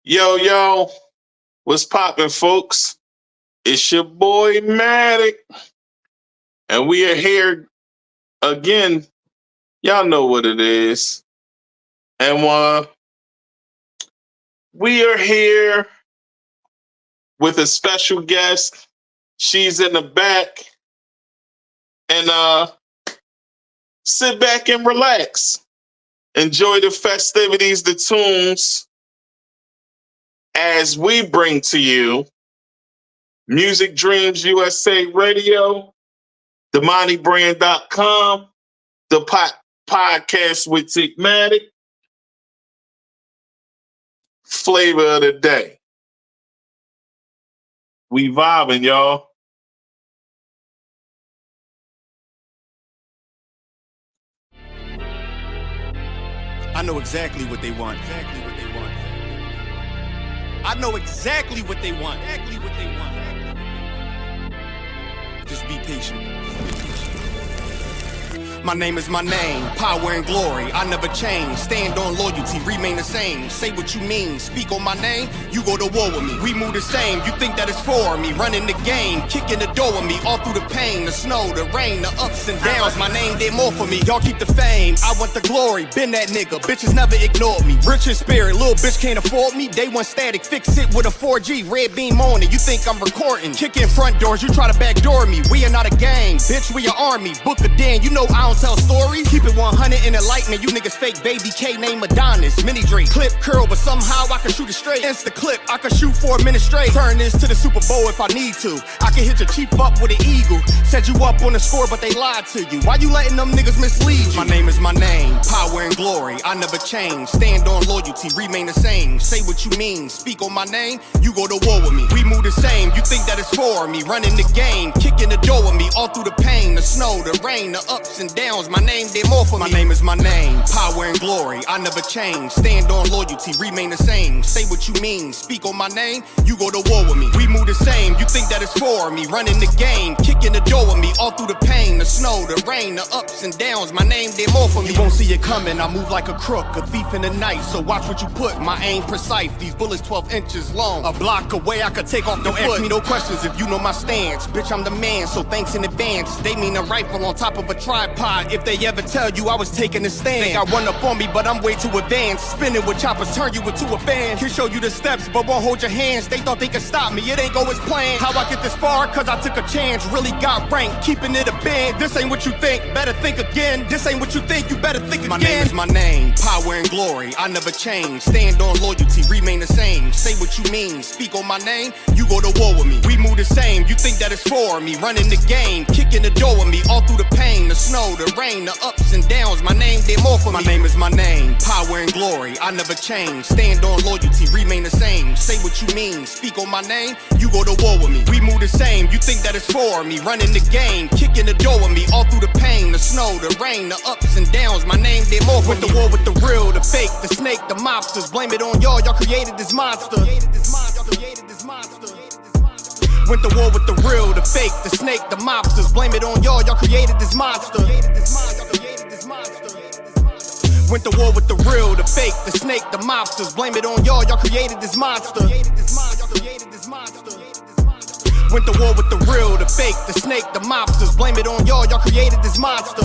Yo, yo, what's poppin', folks? It's your boy Matic, and we are here again. Y'all know what it is. And we are here with a special guest. She's in the back. And sit back and relax. Enjoy the festivities, the tunes, as we bring to you Music Dreams USA Radio, themoneybrand.com, the podcast with Tigmatic, flavor of the day. We vibing, y'all. I know exactly what they want. I know exactly what they want. Just be patient. My name is my name, power and glory, I never change. Stand on loyalty, remain the same. Say what you mean, speak on my name, you go to war with me. We move the same, you think that it's for me. Running the game, kicking the door with me. All through the pain, the snow, the rain, the ups and downs. My name did more for me, y'all keep the fame. I want the glory, been that nigga, bitches never ignored me. Rich in spirit, little bitch can't afford me. Day one static, fix it with a 4G. Red beam on it, you think I'm recording. Kicking front doors, you try to backdoor me. We are not a gang, bitch, we an army. Book a den, you know I don't tell stories. Keep it 100 in enlightenment. You niggas fake baby K name Adonis. Mini Drake, clip curl, but somehow I can shoot it straight. Insta clip, I can shoot 4 minutes straight. Turn this to the Super Bowl if I need to. I can hit your chief up with an eagle. Set you up on the score, but they lied to you. Why you letting them niggas mislead you? My name is my name, power and glory, I never change. Stand on loyalty, remain the same. Say what you mean, speak on my name, you go to war with me. We move the same, you think that it's for me. Running the game, kicking the door with me. All through the pain, the snow, the rain, the ups and downs. My name did more for me. My name is my name, power and glory, I never change. Stand on loyalty, remain the same. Say what you mean, speak on my name, you go to war with me. We move the same, you think that it's for me. Running the game, kicking the door with me. All through the pain, the snow, the rain, the ups and downs. My name did more for me. You won't see it coming, I move like a crook, a thief in the night. So watch what you put, my aim precise. These bullets 12 inches long, a block away I could take off the foot. Don't ask me no questions if you know my stance. Bitch, I'm the man, so thanks in advance. They mean a rifle on top of a tripod. If they ever tell you I was taking a stand, think I run up on me, but I'm way too advanced. Spinning with choppers, turn you into a fan. Can show you the steps, but won't hold your hands. They thought they could stop me, it ain't go as planned. How I get this far? Cause I took a chance. Really got ranked, keeping it a band. This ain't what you think, better think again. This ain't what you think, you better think again. My name is my name, power and glory, I never change. Stand on loyalty, remain the same. Say what you mean, speak on my name, you go to war with me. We move the same, you think that it's for me. Running the game, kicking the door with me. All through the pain, the snow, the rain, the ups and downs. My name did more for me. My name is my name, power and glory, I never change. Stand on loyalty, remain the same. Say what you mean, speak on my name, you go to war with me. We move the same, you think that it's for me. Running the game, kicking the door with me. All through the pain, the snow, the rain, the ups and downs. My name did more for me. Went to war with the real, the fake, the snake, the mobsters. Blame it on y'all created this monster. Went to war with the real, the fake, the snake, the mobsters. Blame it on y'all created this monster. Went to war with the real, the fake, the snake, the mobsters. Blame it on y'all created this monster. Went to war with the real, the fake, the snake, the mobsters. Blame it on y'all created this monster.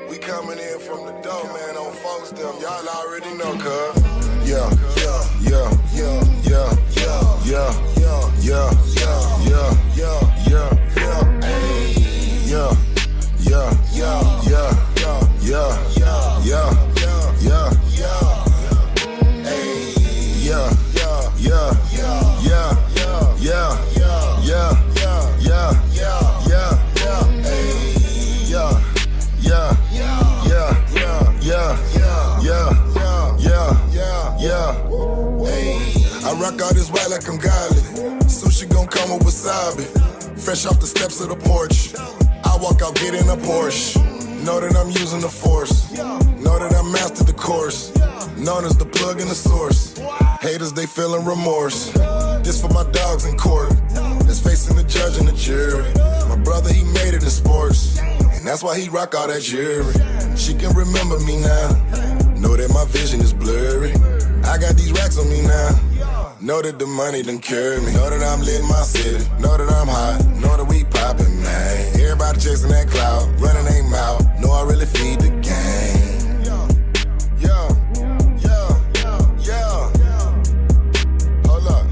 We coming in from the door, man, on folks them. Y'all already know, cuz. Yeah, yeah, yeah, yeah, yeah, yeah, yeah, yeah, yeah, yeah, yeah, yeah, yeah, hey, yeah, yeah, yeah, yeah, yeah, yeah, yeah, yeah, yeah, yeah, hey, yeah, yeah, yeah, yeah, yeah, yeah, yeah, I rock all this white like I'm godly. Sushi gon' come with wasabi. Fresh off the steps of the porch. I walk out, get in a Porsche. Know that I'm using the force. Know that I mastered the course. Known as the plug and the source. Haters, they feeling remorse. This for my dogs in court. That's facing the judge and the jury. My brother, he made it in sports. And that's why he rock all that jewelry. She can remember me now. Know that my vision is blurry. I got these racks on me now. Know that the money done carry me. Know that I'm lit in my city. Know that I'm hot. Know that we poppin', man. Everybody chasing that cloud. Running they mouth. Know I really feed the game. Yeah. Hold up.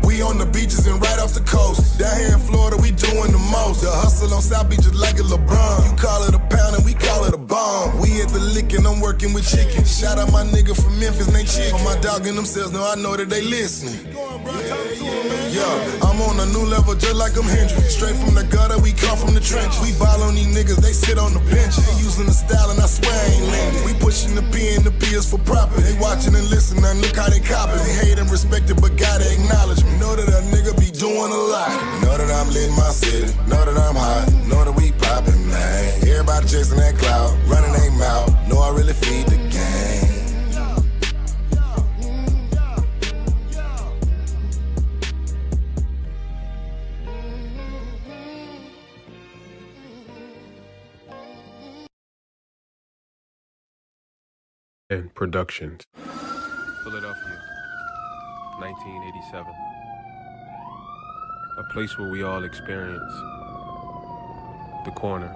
We on the beaches and right off the coast. Down here in Florida, we doing the most. The hustle on South Beach is like a LeBron. You call it a pound and we call it a bomb. We at the lick and I'm working with chicken. Shout out my nigga from Memphis, they chicken. For my dog and themselves, know I know that they listening. Yeah, I'm on a new level just like I'm Hendrix. Straight from the gutter, we come from the trenches. We ball on these niggas, they sit on the bench. They using the style and I swear I ain't lending. We pushing the P and the P is for profit. They watching and listening, and look how they copy. They hate and respect it, but gotta acknowledge me. Know that a nigga be doing a lot. Know that I'm lit in my city. Know that I'm hot. Know that we poppin', man. Everybody chasing that cloud, running they mouth. Know I really feed the game. And Productions. Philadelphia, 1987. A place where we all experience the corner.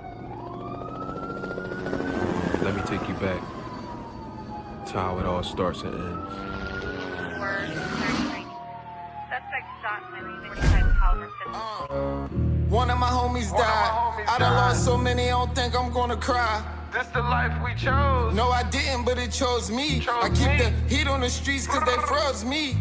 Let me take you back to how it all starts and ends. One of my homies died. I done lost so many, I don't think I'm gonna cry. This the life we chose. No, I didn't, but it chose me. I keep the heat on the streets cause they froze me.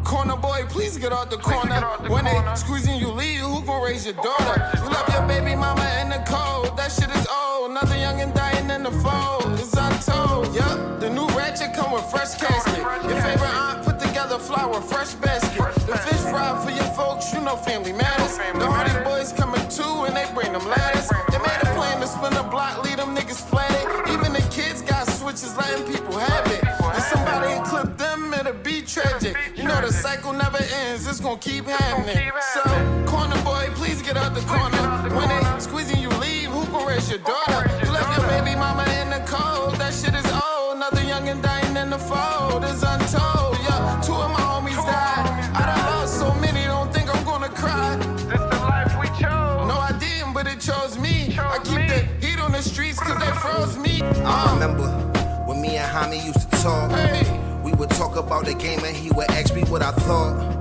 Corner boy, please get out the corner. When they squeezing you leave, who gon' raise your daughter? You left your baby mama in the cold. That shit is old. Another youngin' dying in the fold. It's untold. Yup, the new ratchet come with fresh casket. Your favorite aunt put together flour, fresh basket. The fish fry for your folks, you know family matters. The Hardy boys coming too and they bring them ladders. They made a plan to spin the block, lead them niggas flatted. Even the kids got switches, letting people have it. If somebody clip them, it'll be tragic. You know the cycle never ends, it's gonna keep happening. So, corner boy, please get out the corner. When they squeezing you leave, who gon' raise your daughter? You left your baby mama in the cold, that shit is old. Another youngin' dying in the fold, it's untold. Yeah, two of my homies died. I done lost so many, don't think I'm gonna cry. This the life we chose. No, I didn't, but it chose me. I keep the heat on the streets cause they froze me. I remember when me and Homie used to talk. Hey. We would talk about the game and he would ask me what I thought.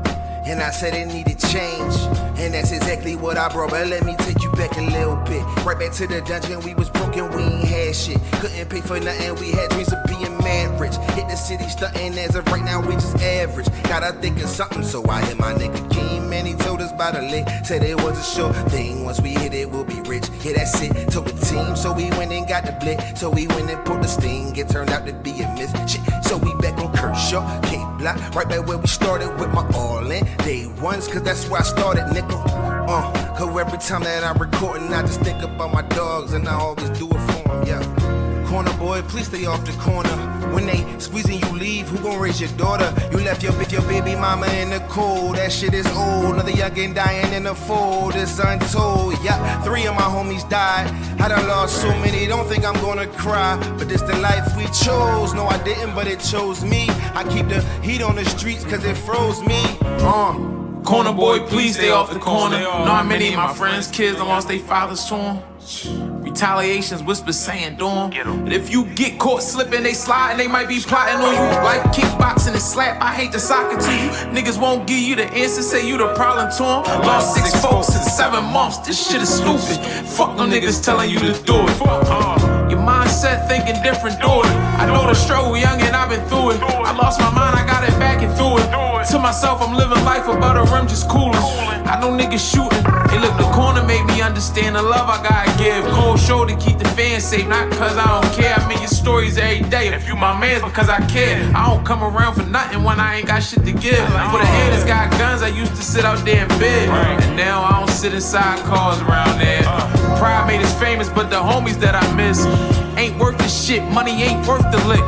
And I said it needed change. And that's exactly what I brought. But let me take you back a little bit. Right back to the dungeon, we was broken, we ain't had shit. Couldn't pay for nothing, we had dreams of being mad rich. Hit the city stunting, as of right now we just average. Gotta think of something, so I hit my nigga King. Man, he told us about a lick. Said it was a sure thing, once we hit it, we'll be rich. Yeah, that's it, told the team. So we went and got the blick. So we went and pulled the sting. It turned out to be a miss. Shit, so we back on Kershaw, K-Block. Right back where we started with my all in. Day ones, cause that's where I started, nickel. Cause every time that I'm recording, I just think about my dogs and I always do it for them, yeah. Corner boy, please stay off the corner. When they squeezing you leave, who gon' raise your daughter? You left your baby mama in the cold, that shit is old. Another youngin' dying in the fold, it's untold, yeah. 3 of my homies died, I done lost so many, don't think I'm gonna cry. But this the life we chose, no I didn't, but it chose me. I keep the heat on the streets cause it froze me, Corner boy, please stay off the corner. Know how many of my friends' kids done lost their fathers to 'em. Retaliations, whispers saying do 'em. But if you get caught slipping, they sliding, they might be plotting on you. Life kickboxing and slap, I hate the soccer to you. Niggas won't give you the answer, say you the problem to 'em. Lost 6 folks in 7 months, this shit is stupid. Fuck them niggas telling you to do it. Your mindset thinking different, do it. I know the struggle, young and I've been through it. I lost my mind, I got it back and through it. To myself, I'm living life above the rim, just coolin'. I know niggas shooting. Hey, look, the corner made me understand the love I gotta give. Cold shoulder, keep the fans safe, not cause I don't care. I make your stories every day. If you my man's because I care. I don't come around for nothing when I ain't got shit to give. For the haters got guns, I used to sit out there in bed. And now I don't sit inside cars around there. Pride made us famous, but the homies that I miss ain't worth the shit. Money ain't worth the lick.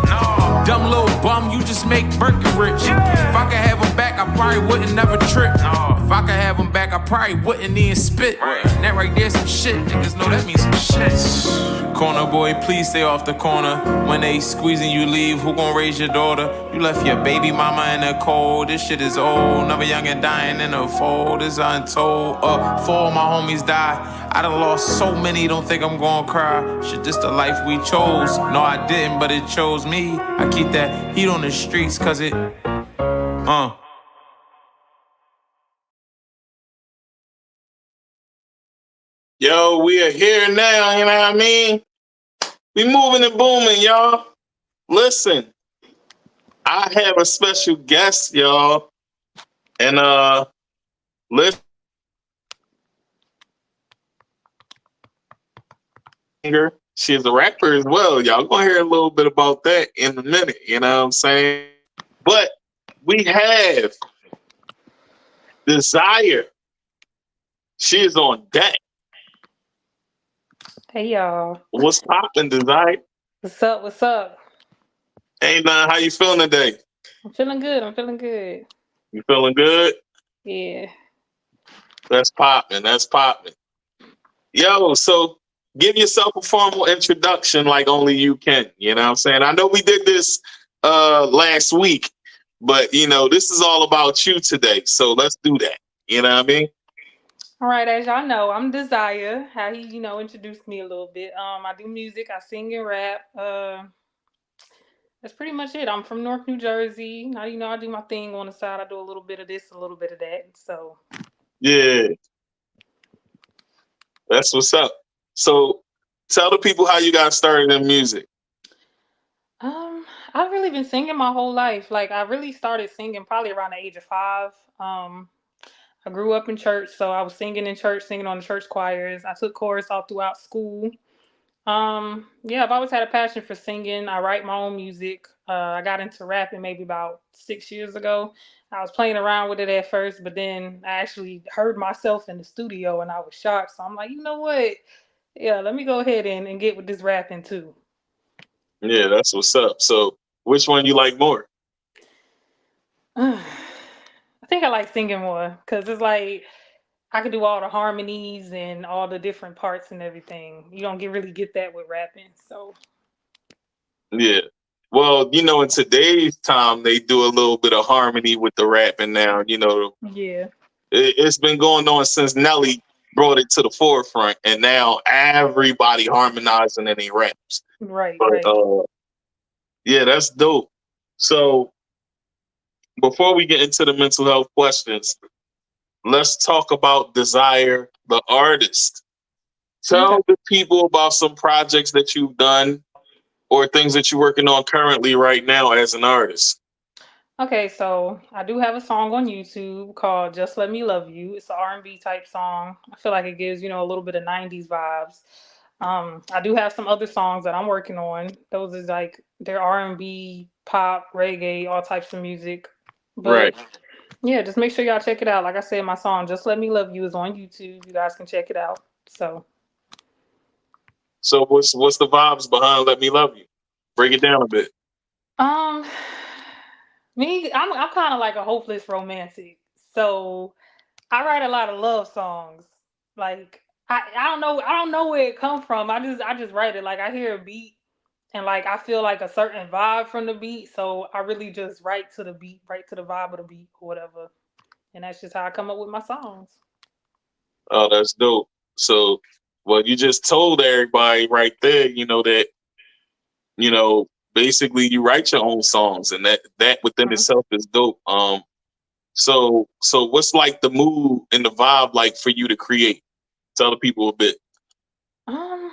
Dumb little bum, you just make Birkin rich. If I could have him back, I probably wouldn't never trip. If I could have him back, I probably wouldn't even spit. And that right there some shit. Niggas know that means some shit. Corner boy, please stay off the corner. When they squeezing you leave, who gon' raise your daughter? You left your baby mama in the cold. This shit is old. Never young and dying in a fold. It's untold. 4 of my homies died. I done lost so many, don't think I'm gonna cry. Shit, this the life we chose. No, I didn't, but it chose me. I keep that heat on the streets, cause it, Yo, we are here now, you know what I mean? We moving and booming, y'all. Listen, I have a special guest, y'all. And listen, she is a rapper as well. Y'all gonna hear a little bit about that in a minute, you know what I'm saying? But we have Dezire. She is on deck. Hey y'all. What's poppin', Desiree? What's up? What's up? Hey, man, how you feeling today? I'm feeling good. I'm feeling good. You feeling good? Yeah. That's poppin'. That's poppin'. Yo, so give yourself a formal introduction like only you can. You know what I'm saying? I know we did this last week, but, you know, this is all about you today. So let's do that. You know what I mean? All right, as y'all know, I'm Desire. How he, introduced me a little bit. I do music, I sing and rap. That's pretty much it. I'm from Newark, New Jersey. Now, I do my thing on the side. I do a little bit of this, a little bit of that. So Yeah. That's what's up. So tell the people how you got started in music. I've really been singing my whole life. Like I really started singing probably around the age of 5. I grew up in church, so I was singing in church, singing on the church choirs. I took chorus all throughout school. Yeah, I've always had a passion for singing. I write my own music. I got into rapping maybe about 6 years ago. I was playing around with it at first, but then I actually heard myself in the studio and I was shocked. So I'm like, you know what? Yeah, let me go ahead and get with this rapping too. Yeah, that's what's up. So which one you like more? I think I like singing more because it's like I can do all the harmonies and all the different parts and everything. You don't really get that with rapping. So Yeah. Well, you know, in today's time, they do a little bit of harmony with the rapping now. You know, yeah. it's been going on since Nelly brought it to the forefront, and now everybody harmonizing in their raps. Right, But right. yeah, that's dope. So before we get into the mental health questions, let's talk about Dezire, the artist. Tell Okay. the people about some projects that you've done or things that you're working on currently right now as an artist. Okay, so I do have a song on YouTube called "Just Let Me Love You." It's an R&B type song. I feel like it gives a little bit of '90s vibes. I do have some other songs that I'm working on. Those is like they're R&B, pop, reggae, all types of music. Right. But yeah, just make sure y'all check it out. Like I said, my song "Just Let Me Love You" is on YouTube. You guys can check it out. So what's the vibes behind "Let Me Love You"? Break it down a bit. Um, I'm kind of like a hopeless romantic. So I write a lot of love songs. Like I don't know where it come from. I just write it. Like I hear a beat and like I feel like a certain vibe from the beat. So I really just write to the beat, write to the vibe of the beat or whatever. And that's just how I come up with my songs. Oh, that's dope. So, well, you just told everybody right there, you know, that, you know, basically you write your own songs, and that within Mhm. itself is dope. So what's like the mood and the vibe like for you to create? Tell the people a bit. Um,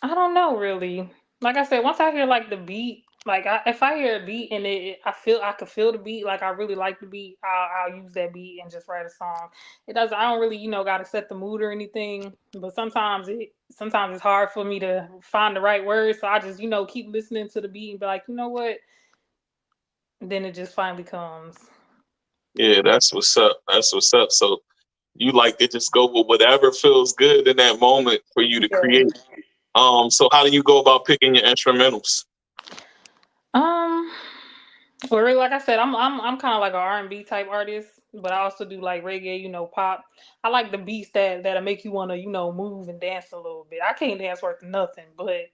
I don't know really. Like I said, once I hear like the beat Like if I hear a beat and I could feel the beat, like I really like the beat, I'll use that beat and just write a song. It does. I don't really, got to set the mood or anything. But sometimes it's hard for me to find the right words, so I just, keep listening to the beat and be like, you know what? And then it just finally comes. Yeah, that's what's up. That's what's up. So you like to just go with whatever feels good in that moment for you to Yeah. create. So how do you go about picking your instrumentals? Um. Well, really, like I said, I'm kind of like an R&B type artist, but I also do like reggae, pop. I like the beats that'll make you want to, move and dance a little bit. I can't dance worth nothing, but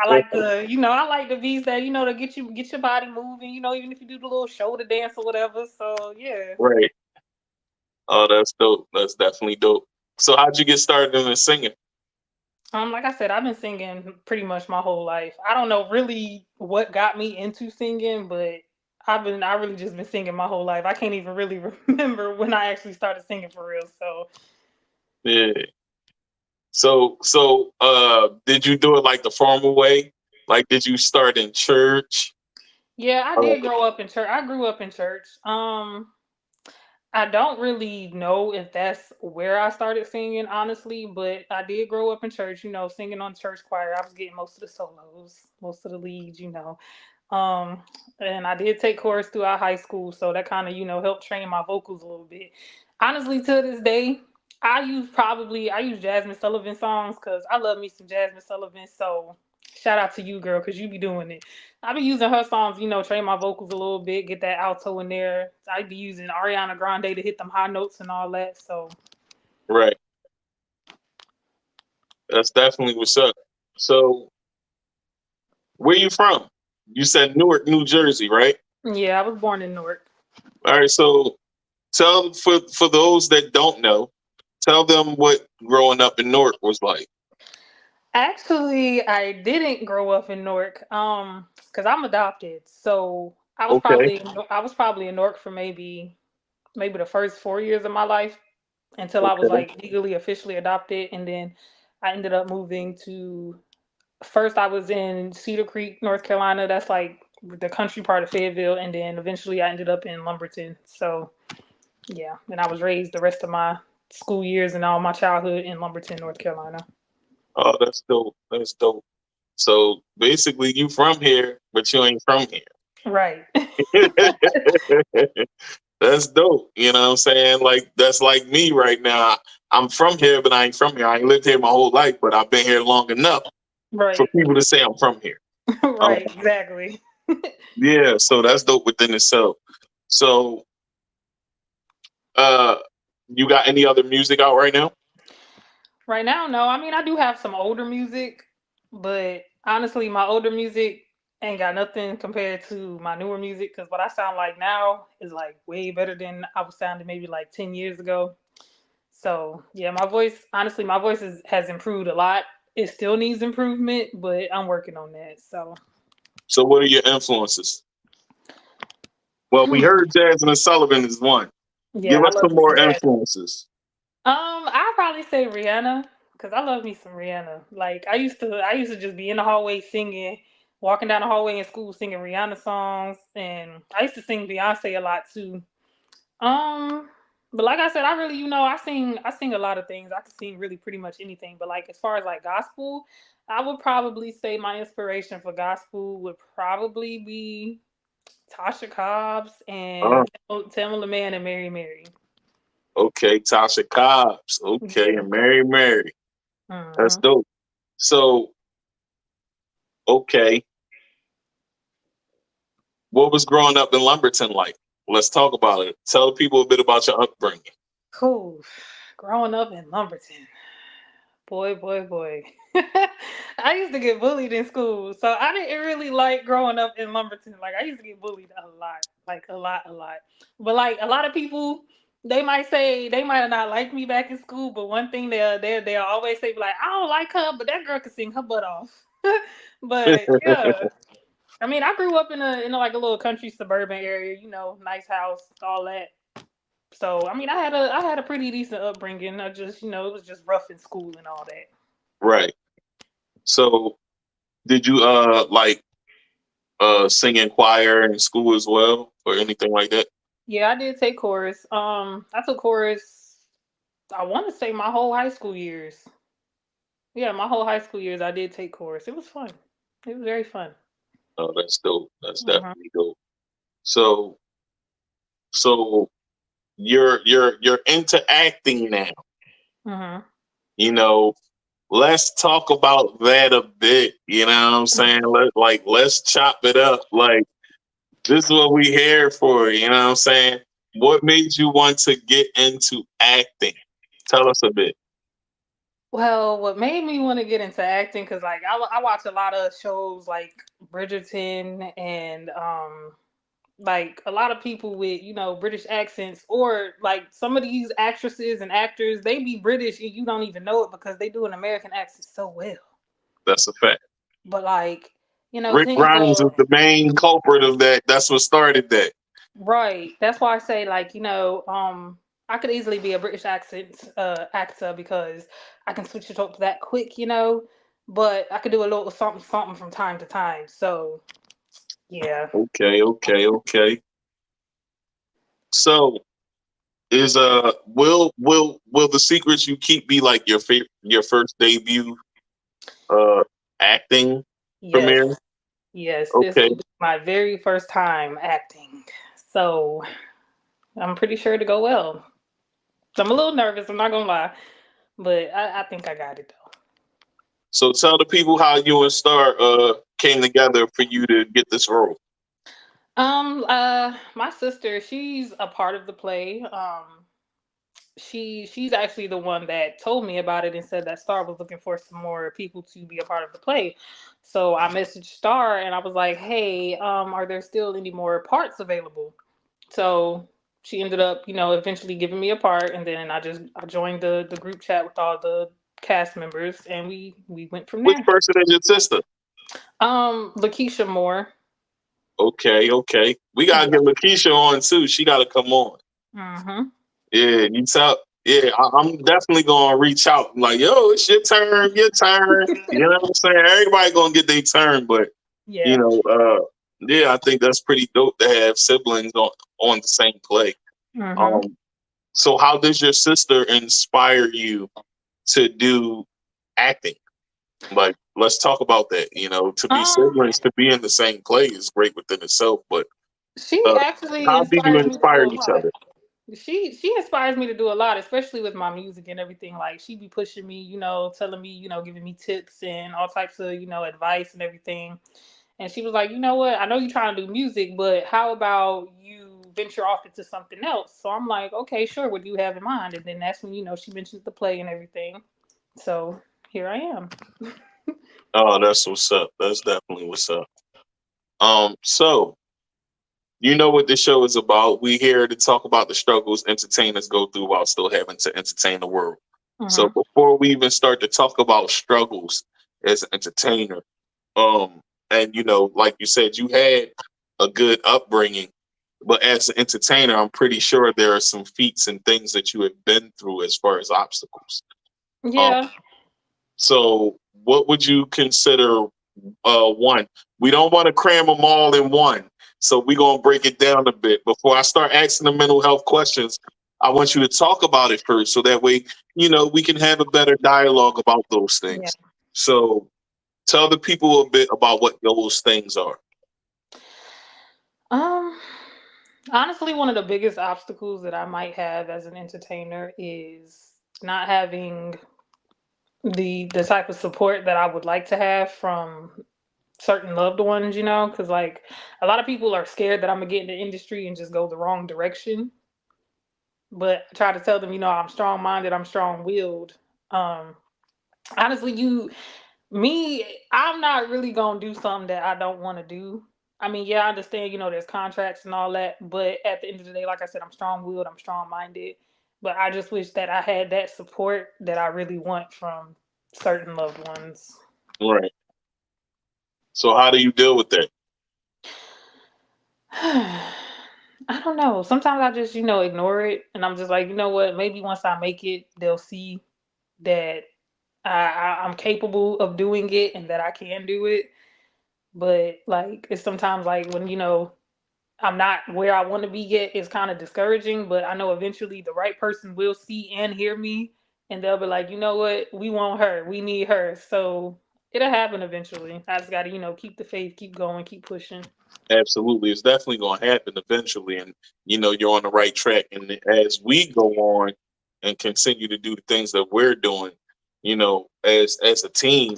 I like I like the beats that to get your body moving. Even if you do the little shoulder dance or whatever. So yeah. Right. Oh, that's dope. That's definitely dope. So how'd you get started in the singing? Like I said, I've been singing pretty much my whole life. I don't know really what got me into singing, but I really just been singing my whole life. I can't even really remember when I actually started singing for real. So Yeah. So did you do it like the formal way? Like did you start in church? yeah, I Oh, did grow up in church. I grew up in church. I don't really know if that's where I started singing, honestly, but I did grow up in church, singing on church choir. I was getting most of the solos, most of the leads. Um, and I did take chorus throughout high school, so that kind of, helped train my vocals a little bit. Honestly, to this day, I use Jasmine Sullivan songs because I love me some Jasmine Sullivan. So shout out to you, girl, because you be doing it. I be using her songs, train my vocals a little bit, get that alto in there. I be using Ariana Grande to hit them high notes and all that. So right. That's definitely what's up. So where you from? You said Newark, New Jersey, right? yeah, I was born in Newark. All right. So tell for those that don't know, tell them what growing up in Newark was like. Actually, I didn't grow up in Newark, because I'm adopted. So Okay. I was probably in Newark for maybe the first 4 years of my life until I was Okay. like legally officially adopted, and then I ended up moving to. First, I was in Cedar Creek, North Carolina. That's like the country part of Fayetteville, and then eventually I ended up in Lumberton. So yeah, and I was raised the rest of my school years and all my childhood in Lumberton, North Carolina. Oh, that's dope. That's dope. So basically, you from here, but you ain't from Right. here. That's dope. You know what I'm saying? Like that's like me right now. I'm from here, but I ain't from here. I ain't lived here my whole life, but I've been here long enough for Right. people to say I'm from here. Um, Right. Exactly. yeah, so that's dope within itself. So, uh, you got any other music out right now? Right now, no. I mean, I do have some older music, but honestly, my older music ain't got nothing compared to my newer music because what I sound like now is like way better than I was sounding maybe like 10 years ago. So, yeah, honestly, my voice has improved a lot. It still needs improvement, but I'm working on that. So, So, what are your influences? Well, we heard Jasmine Sullivan is one. yeah, Give I us love some me some more jazz. influences. I'd probably say Rihanna because I love me some Rihanna. Like I used to just be in the hallway singing, walking down the hallway in school singing Rihanna songs, and I used to sing Beyonce a lot too. Um, but like I said, I really, I sing a lot of things. I can sing really pretty much anything. But like as far as like gospel, I would probably say my inspiration for gospel would probably be Tasha Cobbs Uh, and Tamala Man and Mary Mary. okay, Tasha Cobbs. Okay, Yeah. and Mary. That's Mhm. dope. So, okay, what was growing up in Lumberton like? Let's talk about it. Tell people a bit about your upbringing. Cool. Growing up in Lumberton. Boy, boy, boy. I used to get bullied in school. So I didn't really like growing up in Lumberton. Like I used to get bullied a lot. Like a lot, a lot. But like a lot of people, they might say they might have not liked me back in school, but one thing they'll always say like, I don't like her, but that girl can sing her butt off. But yeah. I mean, I grew up in like a little country suburban area, nice house, all that. So I mean, I had a pretty decent upbringing. I just it was just rough in school and all that. Right. So, did you like singing choir in school as well, or anything like that? Yeah, I did take chorus. I took chorus. I want to say my whole high school years. Yeah, my whole high school years, I did take chorus. It was fun. It was very fun. Oh, that's dope. That's Mhm. definitely dope. So, so you're into acting now. Mhm. You know, let's talk about that a bit. You know what I'm saying? Let's chop it up. Like, this is what we here for. You know what I'm saying? What made you want to get into acting? Tell us a bit. Well, what made me want to get into acting, because like I watch a lot of shows like Bridgerton and like a lot of people with British accents, or like some of these actresses and actors, they be British and you don't even know it because they do an American accent so well. That's a fact. But like Rick things Grimes is the main culprit of that. That's what started that. right. That's why I say like I could easily be a British accent actor because I can switch it up that quick, but I could do a little something something from time to time. So yeah. Okay. So is will the secrets you keep be like your first debut uh acting Yes. premiere? Yes, this Okay. will be my very first time acting. So I'm pretty sure to go well. I'm a little nervous, I'm not gonna lie, but I think I got it though. So tell the people how you and Star came together for you to get this role. My sister, she's a part of the play. She's actually the one that told me about it and said that Star was looking for some more people to be a part of the play. So I messaged Star and I was like, "Hey, are there still any more parts available?" So she ended up, eventually giving me a part, and then I joined the group chat with all the cast members, and we went from Which there. person is your sister? Lakeisha Moore. Okay. We gotta Yeah. get Lakeisha on too. She gotta come on. Mm-hmm. Yeah, you tell. Yeah, I'm definitely gonna reach out. Like, yo, it's your turn, your turn. You know what I'm saying? Everybody gonna get their turn, but you Yeah. know, yeah, I think that's pretty dope to have siblings on the same play. Mm-hmm. Um, so how does your sister inspire you to do acting? Like, let's talk about that. You know, to be Um, siblings, to be in the same play is great within itself. But she uh, actually how do you inspires me to inspire do a each lot. other? She inspires me to do a lot, especially with my music and everything. Like she be pushing me, telling me, giving me tips and all types of, advice and everything. And she was like, you know what? I know you're trying to do music, but how about you venture off into something else? So I'm like, okay, sure. What do you have in mind? And then that's when, she mentioned the play and everything. So here I am. Oh, that's what's up. That's definitely what's up. So you know what this show is about. We here to talk about the struggles entertainers go through while still having to entertain the world. So Mm-hmm. before we even start to talk about struggles as an entertainer, um, and like you said, you had a good upbringing, but as an entertainer, I'm pretty sure there are some feats and things that you have been through as far as obstacles. Um, Yeah. so what would you consider one? We don't want to cram them all in one. So we're going to break it down a bit. Before I start asking the mental health questions, I want you to talk about it first so that way, we can have a better dialogue about those Yeah. things. So tell the people a bit about what those things are. Um, Honestly, one of the biggest obstacles that I might have as an entertainer is not having the type of support that I would like to have from certain loved ones, because like a lot of people are scared that I'm gonna get in the industry and just go the wrong direction. But I try to tell them, I'm strong minded, I'm strong willed. Um, Honestly, I'm not really gonna do something that I don't want to do. I mean, yeah, I understand, there's contracts and all that, but at the end of the day, like I said, I'm strong willed, I'm strong minded. But I just wish that I had that support that I really want from certain loved ones. Right. So how do you deal with that? I don't know. Sometimes I just, ignore it. And I'm just like, you know what? Maybe once I make it, they'll see that I'm capable of doing it and that I can do it. But like it's sometimes like when I'm not where I want to be yet, it's kind of discouraging. But I know eventually the right person will see and hear me, and they'll be like, you know what, we want her, we need her. So it'll happen eventually. I just got to keep the faith, keep going, keep pushing. Absolutely, it's definitely going to happen eventually, and you're on the right track. And as we go on and continue to do the things that we're doing, as a team,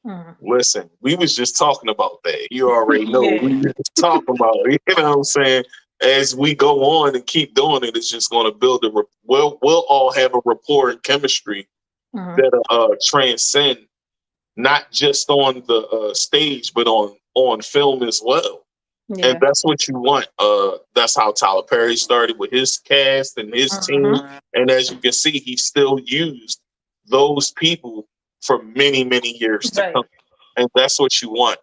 Mhm. listen, we was just talking about that. You already know what Yeah. we were just talking about. You know what I'm saying? As we go on and keep doing it, it's just going to build we'll all have a rapport and chemistry Mhm. that transcend not just on the stage, but on film as well. And Yeah. that's what you want. That's how Tyler Perry started with his cast and his team. Mhm. And as you can see, he still used those people for many, many years to Right. come. And that's what you want.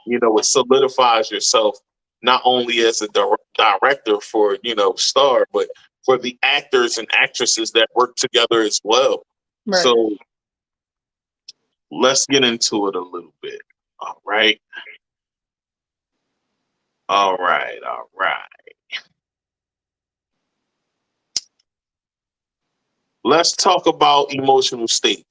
It solidifies yourself not only as a director for, Star, but for the actors and actresses that work together as well. Right. So let's get into it a little bit. All right. All right. All right. Let's talk about emotional state.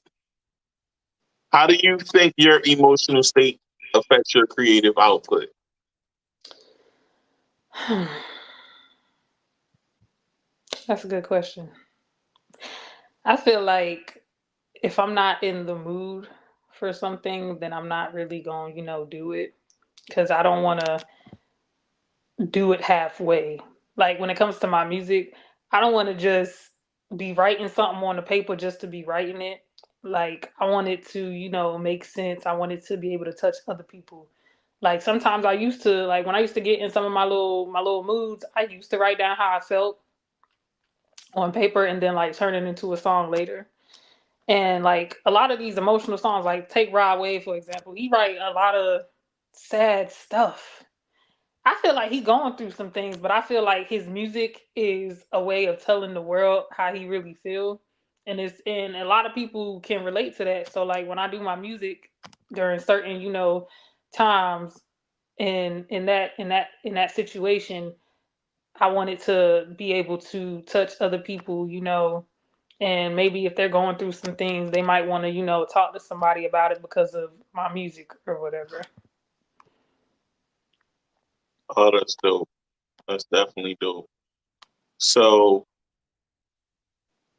How do you think your emotional state affects your creative output? That's a good question. I feel like if I'm not in the mood for something, then I'm not really going, do it because I don't want to do it halfway. Like when it comes to my music, I don't want to just be writing something on the paper just to be writing it. Like I want it to, make sense. I want it to be able to touch other people. Like sometimes I used to like when I used to get in some of my little moods, I used to write down how I felt on paper and then like turn it into a song later. And like a lot of these emotional songs, like take Rod Wave for example, he write a lot of sad stuff. I feel like he going through some things, but I feel like his music is a way of telling the world how he really feel, and a lot of people can relate to that. So like when I do my music during certain times in that situation, I wanted to be able to touch other people, and maybe if they're going through some things, they might want to talk to somebody about it because of my music or whatever. Oh, that's dope. That's definitely dope. So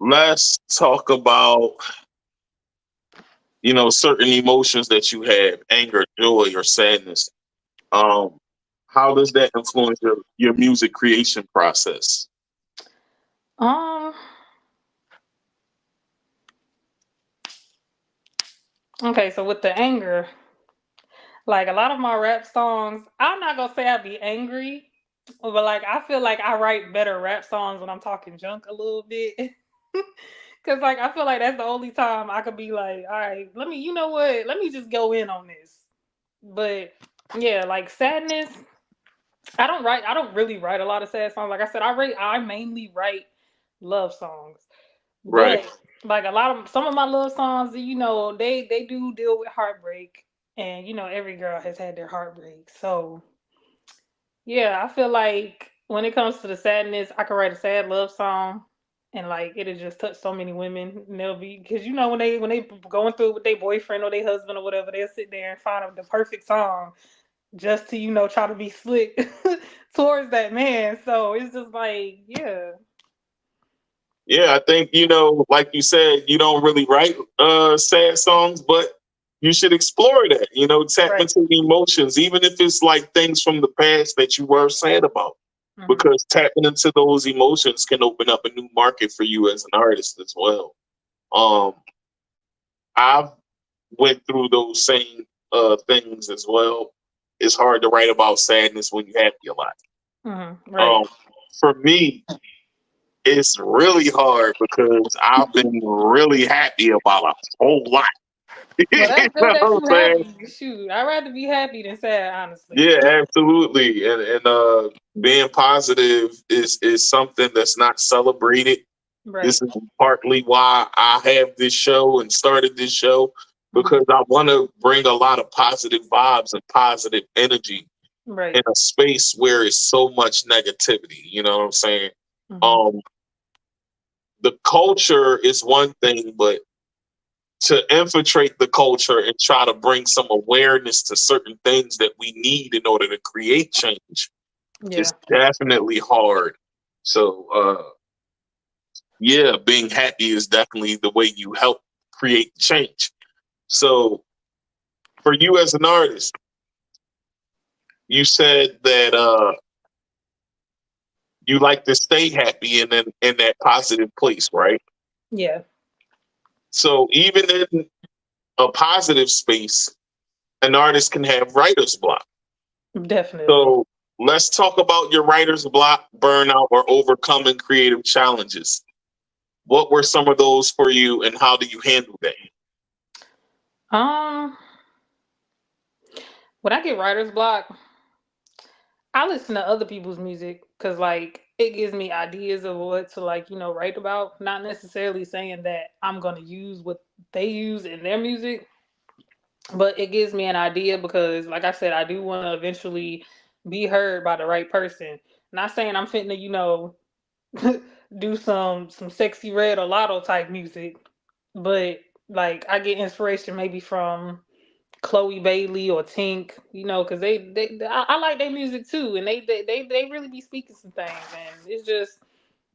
let's talk about, certain emotions that you have, anger, joy, or sadness. Um, how does that influence your music creation process? Um. Okay, so with the anger, like a lot of my rap songs, I'm not gonna say I be angry, but like I feel like I write better rap songs when I'm talking junk a little bit. Cause like I feel like that's the only time I could be like, all right, let me, you know what, let me just go in on this. But yeah, like sadness, I don't really write a lot of sad songs. Like I said, I mainly write love songs. Right. But like some of my love songs, they do deal with heartbreak, and every girl has had their heartbreak. So yeah, I feel like when it comes to the sadness, I can write a sad love song, and like it'll just touch so many women. And they'll be because when they going through it with their boyfriend or their husband or whatever, they'll sit there and find the perfect song just to try to be slick towards that man. So it's just like yeah, Yeah, I think, like you said, you don't really write sad songs, but you should explore that, tap right. into the emotions, even if it's like things from the past that you were sad about. Mhm. Because tapping into those emotions can open up a new market for you as an artist as well. Um, I've went through those same things as well. It's hard to write about sadness when you're happy a lot. Right. Um, for me, it's really hard because I've been really happy about a whole lot. Well, You that's know good that what you I'm saying? happy. Shoot, I'd rather be happy than sad, honestly. Yeah, absolutely. And being positive is something that's not celebrated. Right. This is partly why I have this show and started this show because I want to bring a lot of positive vibes and positive energy Right. in a space where it's so much negativity. You know what I'm saying? Mhm. The culture is one thing, but to infiltrate the culture and try to bring some awareness to certain things that we need in order to create change Yeah. is definitely hard. So, yeah, being happy is definitely the way you help create change. So, for you as an artist, you said that you like to stay happy and in that positive place, right? Yeah. So, even in a positive space, an artist can have writer's block. Definitely. So, let's talk about your writer's block, burnout, or overcoming creative challenges. What were some of those for you, and how do you handle that? Um, when I get writer's block, I listen to other people's music because like it gives me ideas of what to like, write about. Not necessarily saying that I'm gonna use what they use in their music, but it gives me an idea because like I said, I do want to eventually be heard by the right person. Not saying I'm fitting to, do some sexy red or lotto type music, but like I get inspiration maybe from Chloe Bailey or Tink, because I like their music too, and they really be speaking some things, and it's just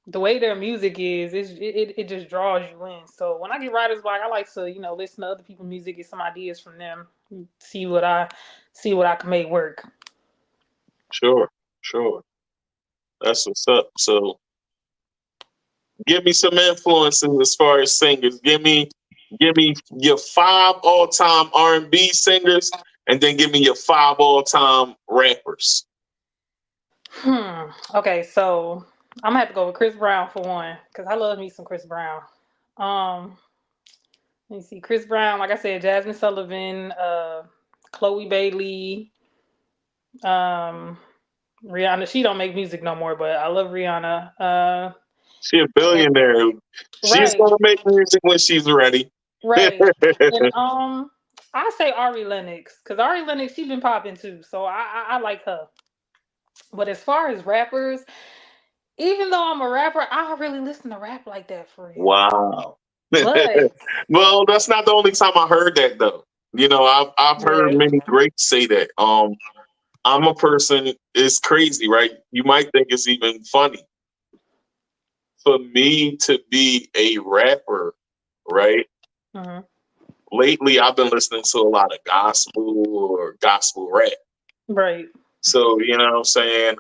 the way their music is, it just draws you in. So when I get writer's block, I like to listen to other people's music, get some ideas from them, see what I can make work. Sure, sure. That's what's up. So, give me some influences as far as singers. Give me your 5 all-time R&B singers, and then give me your 5 all-time rappers. Okay, so I'm gonna have to go with Chris Brown for one, because I love me some Chris Brown. Um, let me see, Chris Brown, like I said, Jasmine Sullivan, Chloe Bailey, um, Rihanna. She don't make music no more, but I love Rihanna. She a And, billionaire. She's right, gonna make music when she's ready. right, and I say Ari Lennox, because Ari Lennox she been popping too, so I like her. But as far as rappers, even though I'm a rapper, I don't really listen to rap like that for real. Wow. But Well, that's not the only time I heard that though. I've heard right, many greats say that. I'm a person. It's crazy, right? You might think it's even funny for me to be a rapper, right? mhm, Lately, I've been listening to a lot of gospel or gospel rap. right, So you know what I'm saying.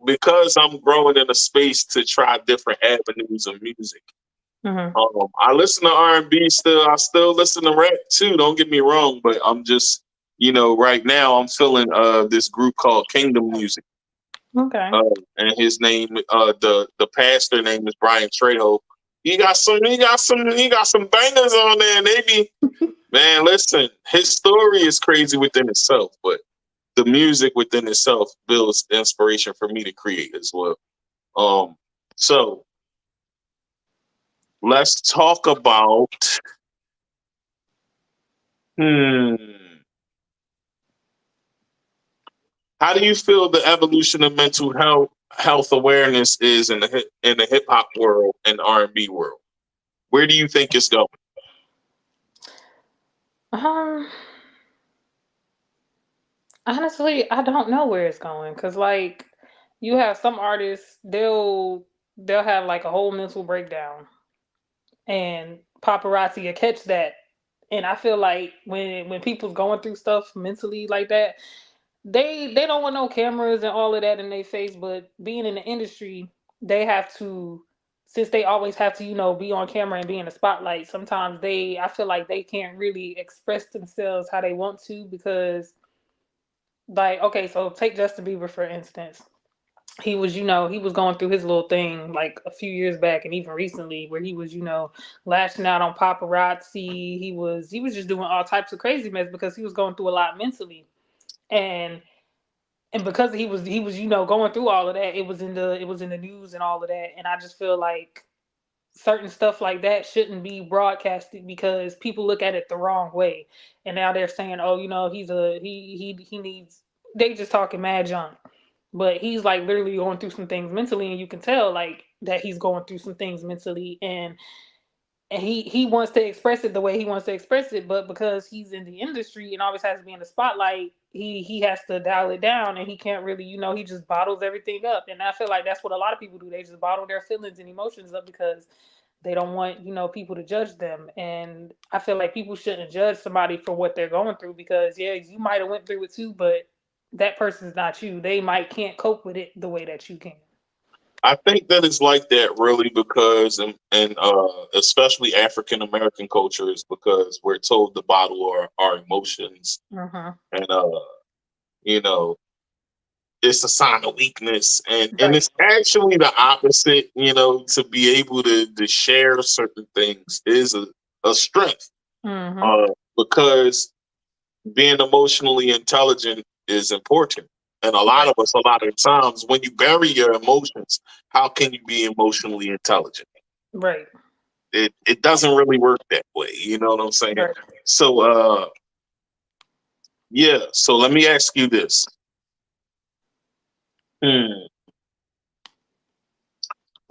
Because I'm growing in a space to try different avenues of music. mhm, I listen to R&B still. I still listen to rap too. Don't get me wrong, but I'm just, right now I'm feeling this group called Kingdom Music, okay. uh, and his name, the pastor name is Brian Trejo. He got some bangers on there, and they be, man. Listen, his story is crazy within itself, but the music within itself builds inspiration for me to create as well. So let's talk about. Hmm. How do you feel the evolution of mental health awareness is in the hip hop world and R&B world? Where do you think it's going? Um, Honestly, I don't know where it's going, cause like you have some artists, they'll have like a whole mental breakdown, and paparazzi will catch that. And I feel like when people's going through stuff mentally like that, they don't want no cameras and all of that in their face. But being in the industry, they have to, since they always have to, be on camera and be in the spotlight. Sometimes I feel like they can't really express themselves how they want to because, like, okay, so take Justin Bieber for instance. He was going through his little thing like a few years back and even recently where he was, lashing out on paparazzi. He was just doing all types of crazy mess because he was going through a lot mentally. And because he was, going through all of that, it was in the news and all of that. And I just feel like certain stuff like that shouldn't be broadcasted because people look at it the wrong way, and now they're saying, "Oh, he needs." They just talking mad junk, but he's like literally going through some things mentally, and you can tell like that he's going through some things mentally, and he wants to express it the way he wants to express it, but because he's in the industry and always has to be in the spotlight, he has to dial it down, and he can't really, he just bottles everything up. And I feel like that's what a lot of people do. They just bottle their feelings and emotions up because they don't want, people to judge them. And I feel like people shouldn't judge somebody for what they're going through because yeah, you might have went through it too, but that person's not you. They might can't cope with it the way that you can. I think that it's like that really because, and especially African American culture, is because we're told to bottle our emotions, and you know, it's a sign of weakness, and Right. it's actually the opposite. To be able to share certain things is a strength, because being emotionally intelligent is important. And a lot of us, a lot of times, when you bury your emotions, how can you be emotionally intelligent? Right. It doesn't really work that way. You know what I'm saying? Right. So, yeah. So let me ask you this. Who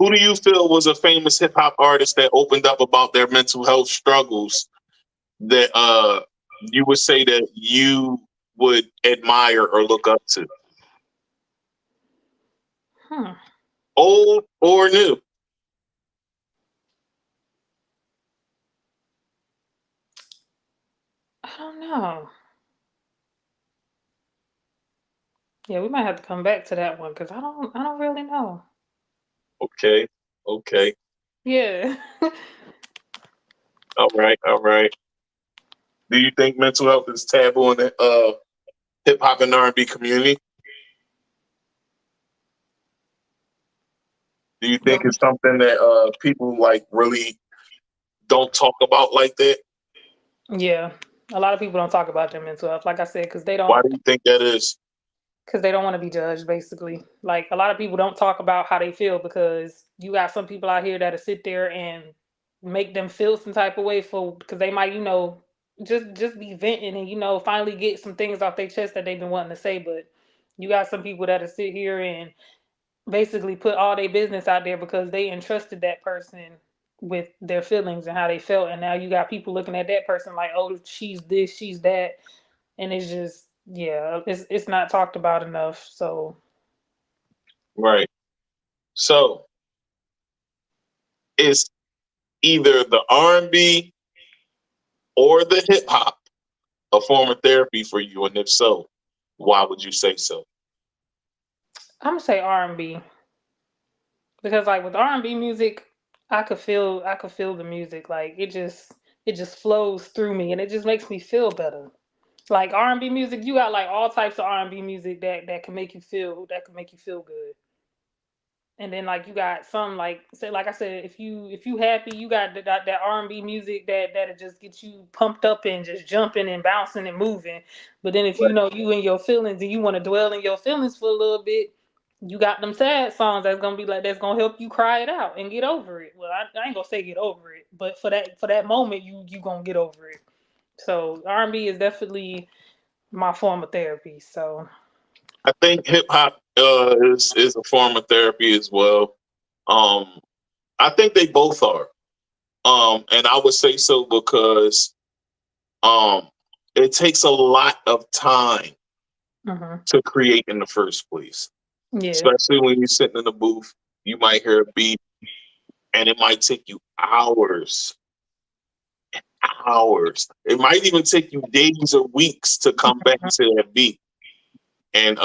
do you feel was a famous hip hop artist that opened up about their mental health struggles that you would say that you would admire or look up to? Old or new? I don't know. Yeah, we might have to come back to that one because I don't really know. Okay. Yeah. All right. Do you think mental health is taboo in the hip hop and R&B community? Do you think it's something that people like really don't talk about like that? Yeah. A lot of people don't talk about their mental health, like I said, because they Why don't do you think that is? want to be judged, basically. Like a lot of people don't talk about how they feel because you got some people out here that'll sit there and make them feel some type of way because they might, just be venting and finally get some things off their chest that they've been wanting to say. But you got some people that'll sit here and basically put all their business out there because they entrusted that person with their feelings and how they felt, and now you got people looking at that person like, oh, she's this, she's that, and it's just, yeah, it's not talked about enough. So Right. So it's either the R&B or the hip hop a form of therapy for you, and if so, why would you say so? I'm gonna say R&B because like with R&B music, I could feel the music, like it just flows through me and it just makes me feel better. Like R&B music, you got like all types of R&B music that can make you feel good. And then like you got some like say like I said, if you happy, you got that R&B music that'll just get you pumped up and just jumping and bouncing and moving. But then if you know you in your feelings and you want to dwell in your feelings for a little bit, you got them sad songs that's gonna help you cry it out and get over it. Well, I ain't gonna say get over it, but for that moment you gonna get over it. So R&B is definitely my form of therapy. So I think hip hop is a form of therapy as well. Um, I think they both are. And I would say so because um, it takes a lot of time to create in the first place. yeah, Especially when you're sitting in the booth, you might hear a beat and it might take you hours. It might even take you days or weeks to come back to that beat and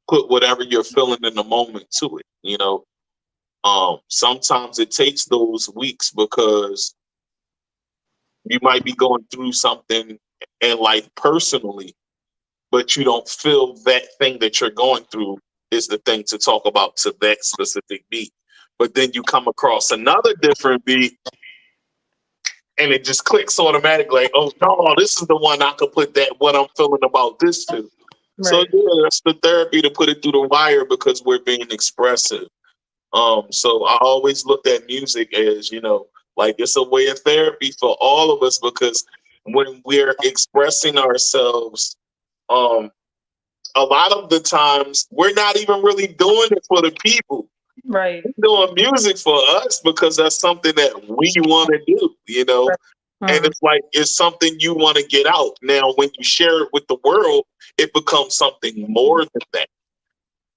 put whatever you're feeling in the moment to it. Sometimes it takes those weeks because you might be going through something in life personally, but you don't feel that thing that you're going through is the thing to talk about to that specific beat. But then you come across another different beat and it just clicks automatically. Like, oh no, this is the one I could put that what I'm feeling about this to. So right. yeah, that's the therapy to put it through the wire because we're being expressive. So I always looked at music as, like it's a way of therapy for all of us, because when we're expressing ourselves, a lot of the times we're not even really doing it for the people. Right. We're doing music for us because that's something that we want to do, Right. and it's like it's something you want to get out. Now, when you share it with the world, it becomes something more than that.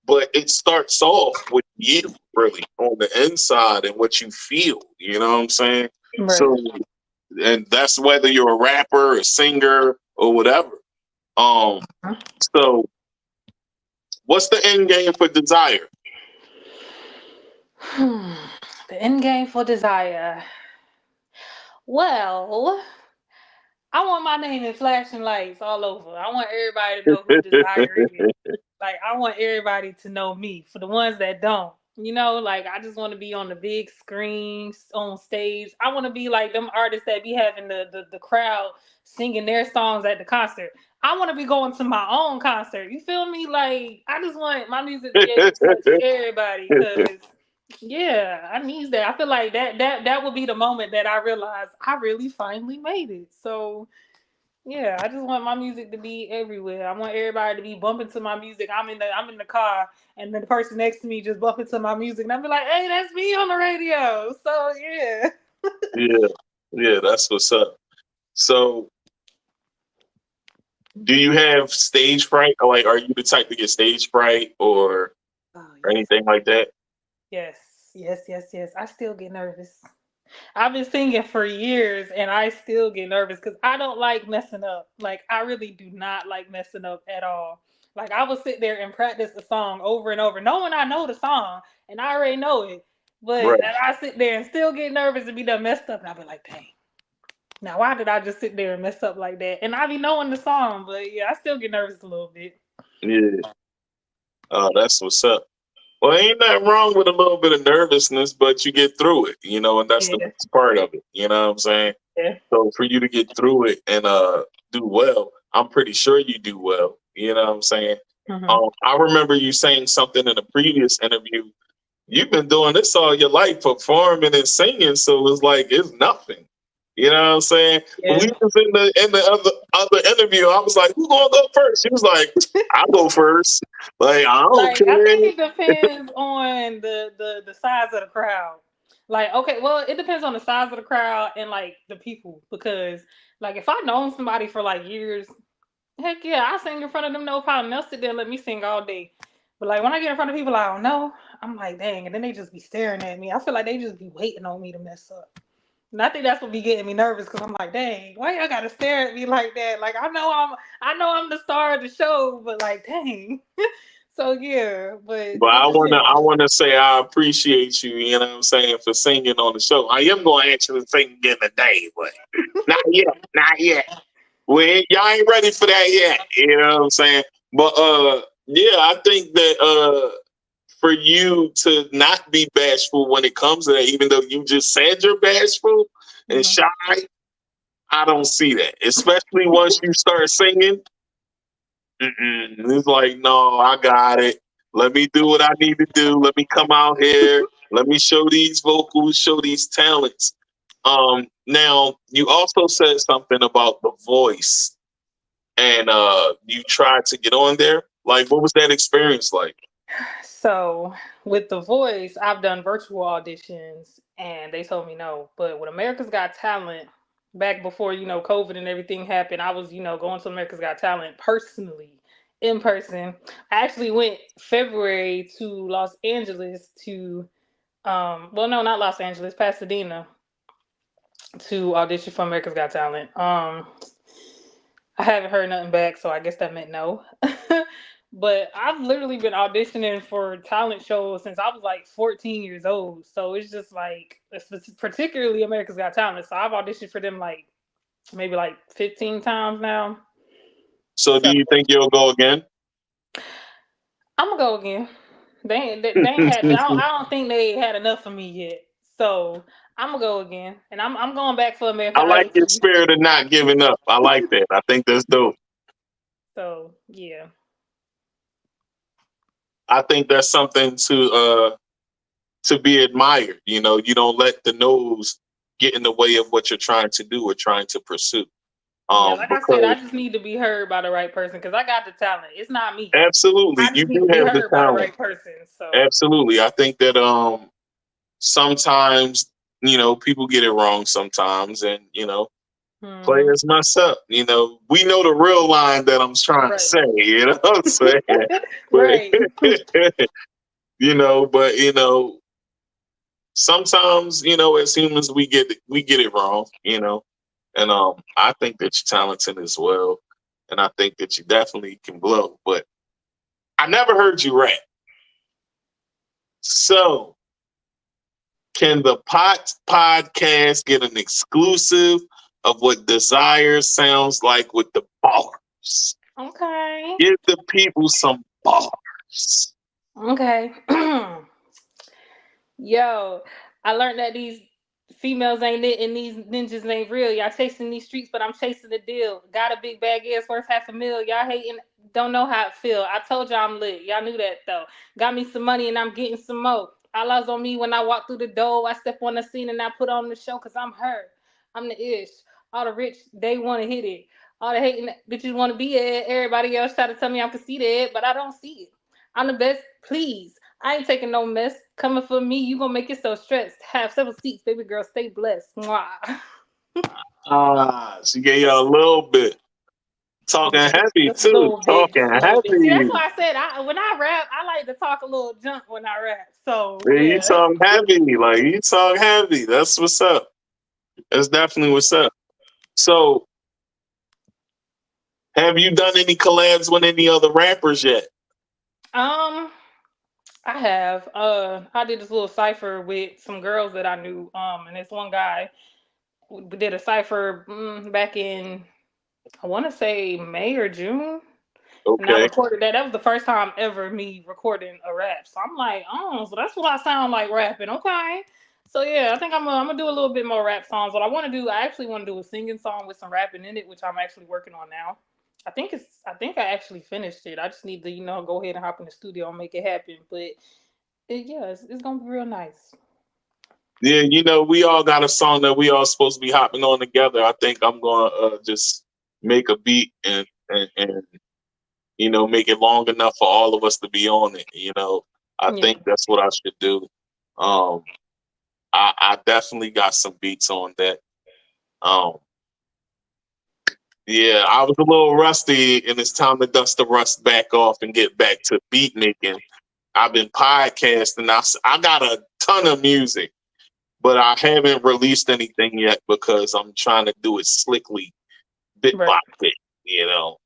But it starts off with you, really, on the inside and what you feel. You know what I'm saying? Right. So, and that's whether you're a rapper, a singer, or whatever. So, what's the end game for Desire? The end game for Desire. Well, I want my name in flashing lights all over. I want everybody to know who Desire is. Like, I want everybody to know me. For the ones that don't, like, I just want to be on the big screens, on stage. I want to be like them artists that be having the crowd singing their songs at the concert. I want to be going to my own concert. You feel me? Like, I just want my music to be able to touch everybody, because yeah, I need that. I feel like that would be the moment that I realize I really finally made it. So yeah, I just want my music to be everywhere. I want everybody to be bumping to my music. I'm in the car, and then the person next to me just bumping to my music, and I'll be like, "Hey, that's me on the radio." So yeah. Yeah, that's what's up. So, do you have stage fright? Or like, are you the type to get stage fright or anything like that? Yes. I still get nervous. I've been singing for years, and I still get nervous because I don't like messing up. Like, I really do not like messing up at all. Like, I will sit there and practice the song over and over, knowing I know the song and I already know it. But Right. I sit there and still get nervous and be done messed up, and I'll be like, dang. Now, why did I just sit there and mess up like that? And I be knowing the song, but yeah, I still get nervous a little bit. Yeah. Oh, that's what's up. Well, ain't nothing wrong with a little bit of nervousness, but you get through it, and that's the best part of it. You know what I'm saying? Yeah. So for you to get through it and do well, I'm pretty sure you do well. You know what I'm saying? Mhm. I remember you saying something in a previous interview. You've been doing this all your life, performing and singing, so it's like it's nothing. You know what I'm saying? Yeah. We was in the other interview. I was like, "Who gonna go first?" She was like, "I'll go first." Like, I don't Like, I care. think it depends on the size of the crowd. Like, okay, well, it depends on the size of the crowd and like the people, because like if I known somebody for like years, heck yeah, I sing in front of them no problem. They'll sit there and let me sing all day. But like when I get in front of people I don't know, I'm like, dang, and then they just be staring at me. I feel like they just be waiting on me to mess up. And I think that's what be getting me nervous, because I'm like, dang, why y'all gotta stare at me like that? Like I know I'm the star of the show, but like, dang. So yeah, but But it I depends. wanna say I appreciate you, you know what I'm saying, for singing on the show. I am gonna actually sing again today, but not yet, not yet. Y'all ain't ready for that yet, you know what I'm saying? But yeah, I think that for you to not be bashful when it comes to that, even though you just said you're bashful and Mhm. shy, I don't see that. Especially once you start singing, it's like, no, I got it. Let me do what I need to do. Let me come out here. Let me show these vocals, show these talents. Now you also said something about the voice, and you tried to get on there. Like, what was that experience like? So with The Voice, I've done virtual auditions and they told me no. But with America's Got Talent, back before, COVID and everything happened, I was, going to America's Got Talent personally, in person. I actually went February to Los Angeles to well, no, not Los Angeles, Pasadena, to audition for America's Got Talent. I haven't heard nothing back, so I guess that meant no. But I've literally been auditioning for talent shows since I was like 14 years old. So it's just like, particularly America's Got Talent. So I've auditioned for them like maybe like 15 times now. So, do So you think you'll go again? I'm gonna go again. They ain't had. I don't think they had enough of me yet. So I'm gonna go again, and I'm going back for American I like Idol your too. spirit of not giving up. I like that. I think that's dope. So yeah. I think that's something to be admired. You know, you don't let the nose get in the way of what you're trying to do or trying to pursue. Yeah, like I said, I Because just need to be heard by the right person because I got the talent. It's not me. absolutely, I you just need do to be have the heard by the talent. right person. So Absolutely, I think that sometimes, you know, people get it wrong sometimes, and you know, players mess up. You know, we know the real line that I'm trying to right, say. You know what I'm saying? right. But you know, but you know, sometimes, you know, as humans, we get it wrong. You know, and I think that you're talented as well, and I think that you definitely can blow. But I never heard you rap, so. Can the Pot podcast get an exclusive of what Desire sounds like with the bars? Okay. Give the people some bars. Okay. Yo, I learned that these females ain't it and these ninjas ain't real. Y'all chasing these streets, but I'm chasing the deal. Got a big bag, ass worth $500,000. Y'all hating, don't know how it feel. I told y'all I'm lit. Y'all knew that though. Got me some money and I'm getting some more. Allah's on me when I walk through the door. I step on the scene and I put on the show because I'm her. I'm the ish. All the rich, they want to hit it. All the hating bitches want to be it. Everybody else try to tell me I'm conceited, but I don't see it. I'm the best, please. I ain't taking no mess. Coming for me, you gonna make yourself stressed. Have several seats, baby girl. Stay blessed. Mwah. She gave you a little bit. Talking heavy Just a too. little bit. Talking Just a little bit. See, that's heavy. why I said when I rap, I like to talk a little junk when I rap. So Yeah, you yeah. talk heavy. Like you talk heavy. That's what's up. That's definitely what's up. So, have you done any collabs with any other rappers yet? I have. I did this little cipher with some girls that I knew. And this one guy we did a cipher back in I want to say May or June. And I Okay. recorded that. That was the first time ever me recording a rap. So I'm like, oh, so that's what I sound like rapping. Okay. So yeah, I think I'm gonna do a little bit more rap songs. What I actually want to do a singing song with some rapping in it, which I'm actually working on now. I think I actually finished it. I just need to, go ahead and hop in the studio and make it happen. But yeah, it's gonna be real nice. Yeah, you know, we all got a song that we all supposed to be hopping on together. I think I'm gonna just make a beat and you know, make it long enough for all of us to be on it. You know, I Yeah. think that's what I should do. Um, I definitely got some beats on that. Um, yeah, I was a little rusty, and it's time to dust the rust back off and get back to beat making. I've been podcasting. I got a ton of music, but I haven't released anything yet because I'm trying to do it slickly, bit Right. by bit. You know,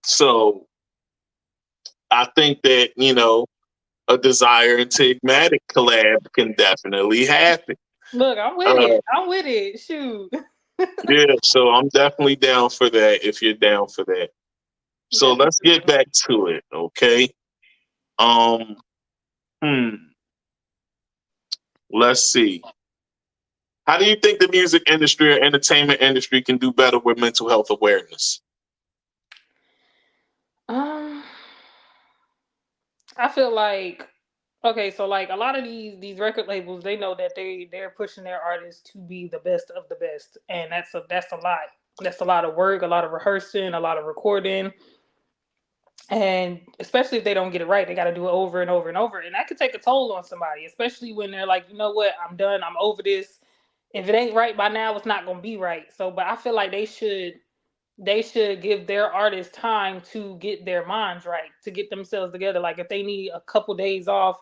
so I think that a Desire and Tigmatic collab can definitely happen. Look, I'm with Uh, it. I'm with it. Shoot. yeah, so I'm definitely down for that if you're down for that. So let's get Definitely. back to it, okay? Um, hmm. Let's see. How do you think the music industry or entertainment industry can do better with mental health awareness? Um, I feel like okay, so like a lot of these record labels, they know that they're pushing their artists to be the best of the best, and that's a lot. That's a lot of work, a lot of rehearsing, a lot of recording, and especially if they don't get it right, they got to do it over and over and over, and that could take a toll on somebody, especially when they're like, you know what, I'm done, I'm over this. If it ain't right by now, it's not gonna be right. So, but I feel like they should give their artists time to get their minds right, to get themselves together. Like if they need a couple days off,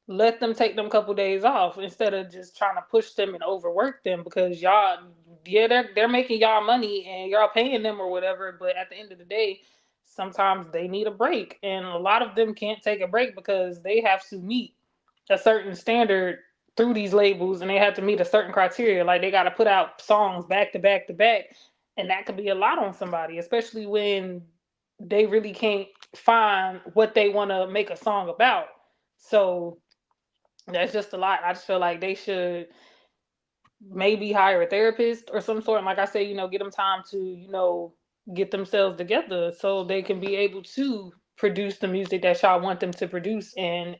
let them take them couple days off instead of just trying to push them and overwork them because y'all, yeah, they're making y'all money and y'all paying them or whatever, but at the end of the day, sometimes they need a break, and a lot of them can't take a break because they have to meet a certain standard through these labels, and they have to meet a certain criteria. Like they got to put out songs back to back to back, and that could be a lot on somebody, especially when they really can't find what they want to make a song about. So that's just a lot. I just feel like they should maybe hire a therapist or some sort. And like I say, get them time to, get themselves together so they can be able to produce the music that y'all want them to produce and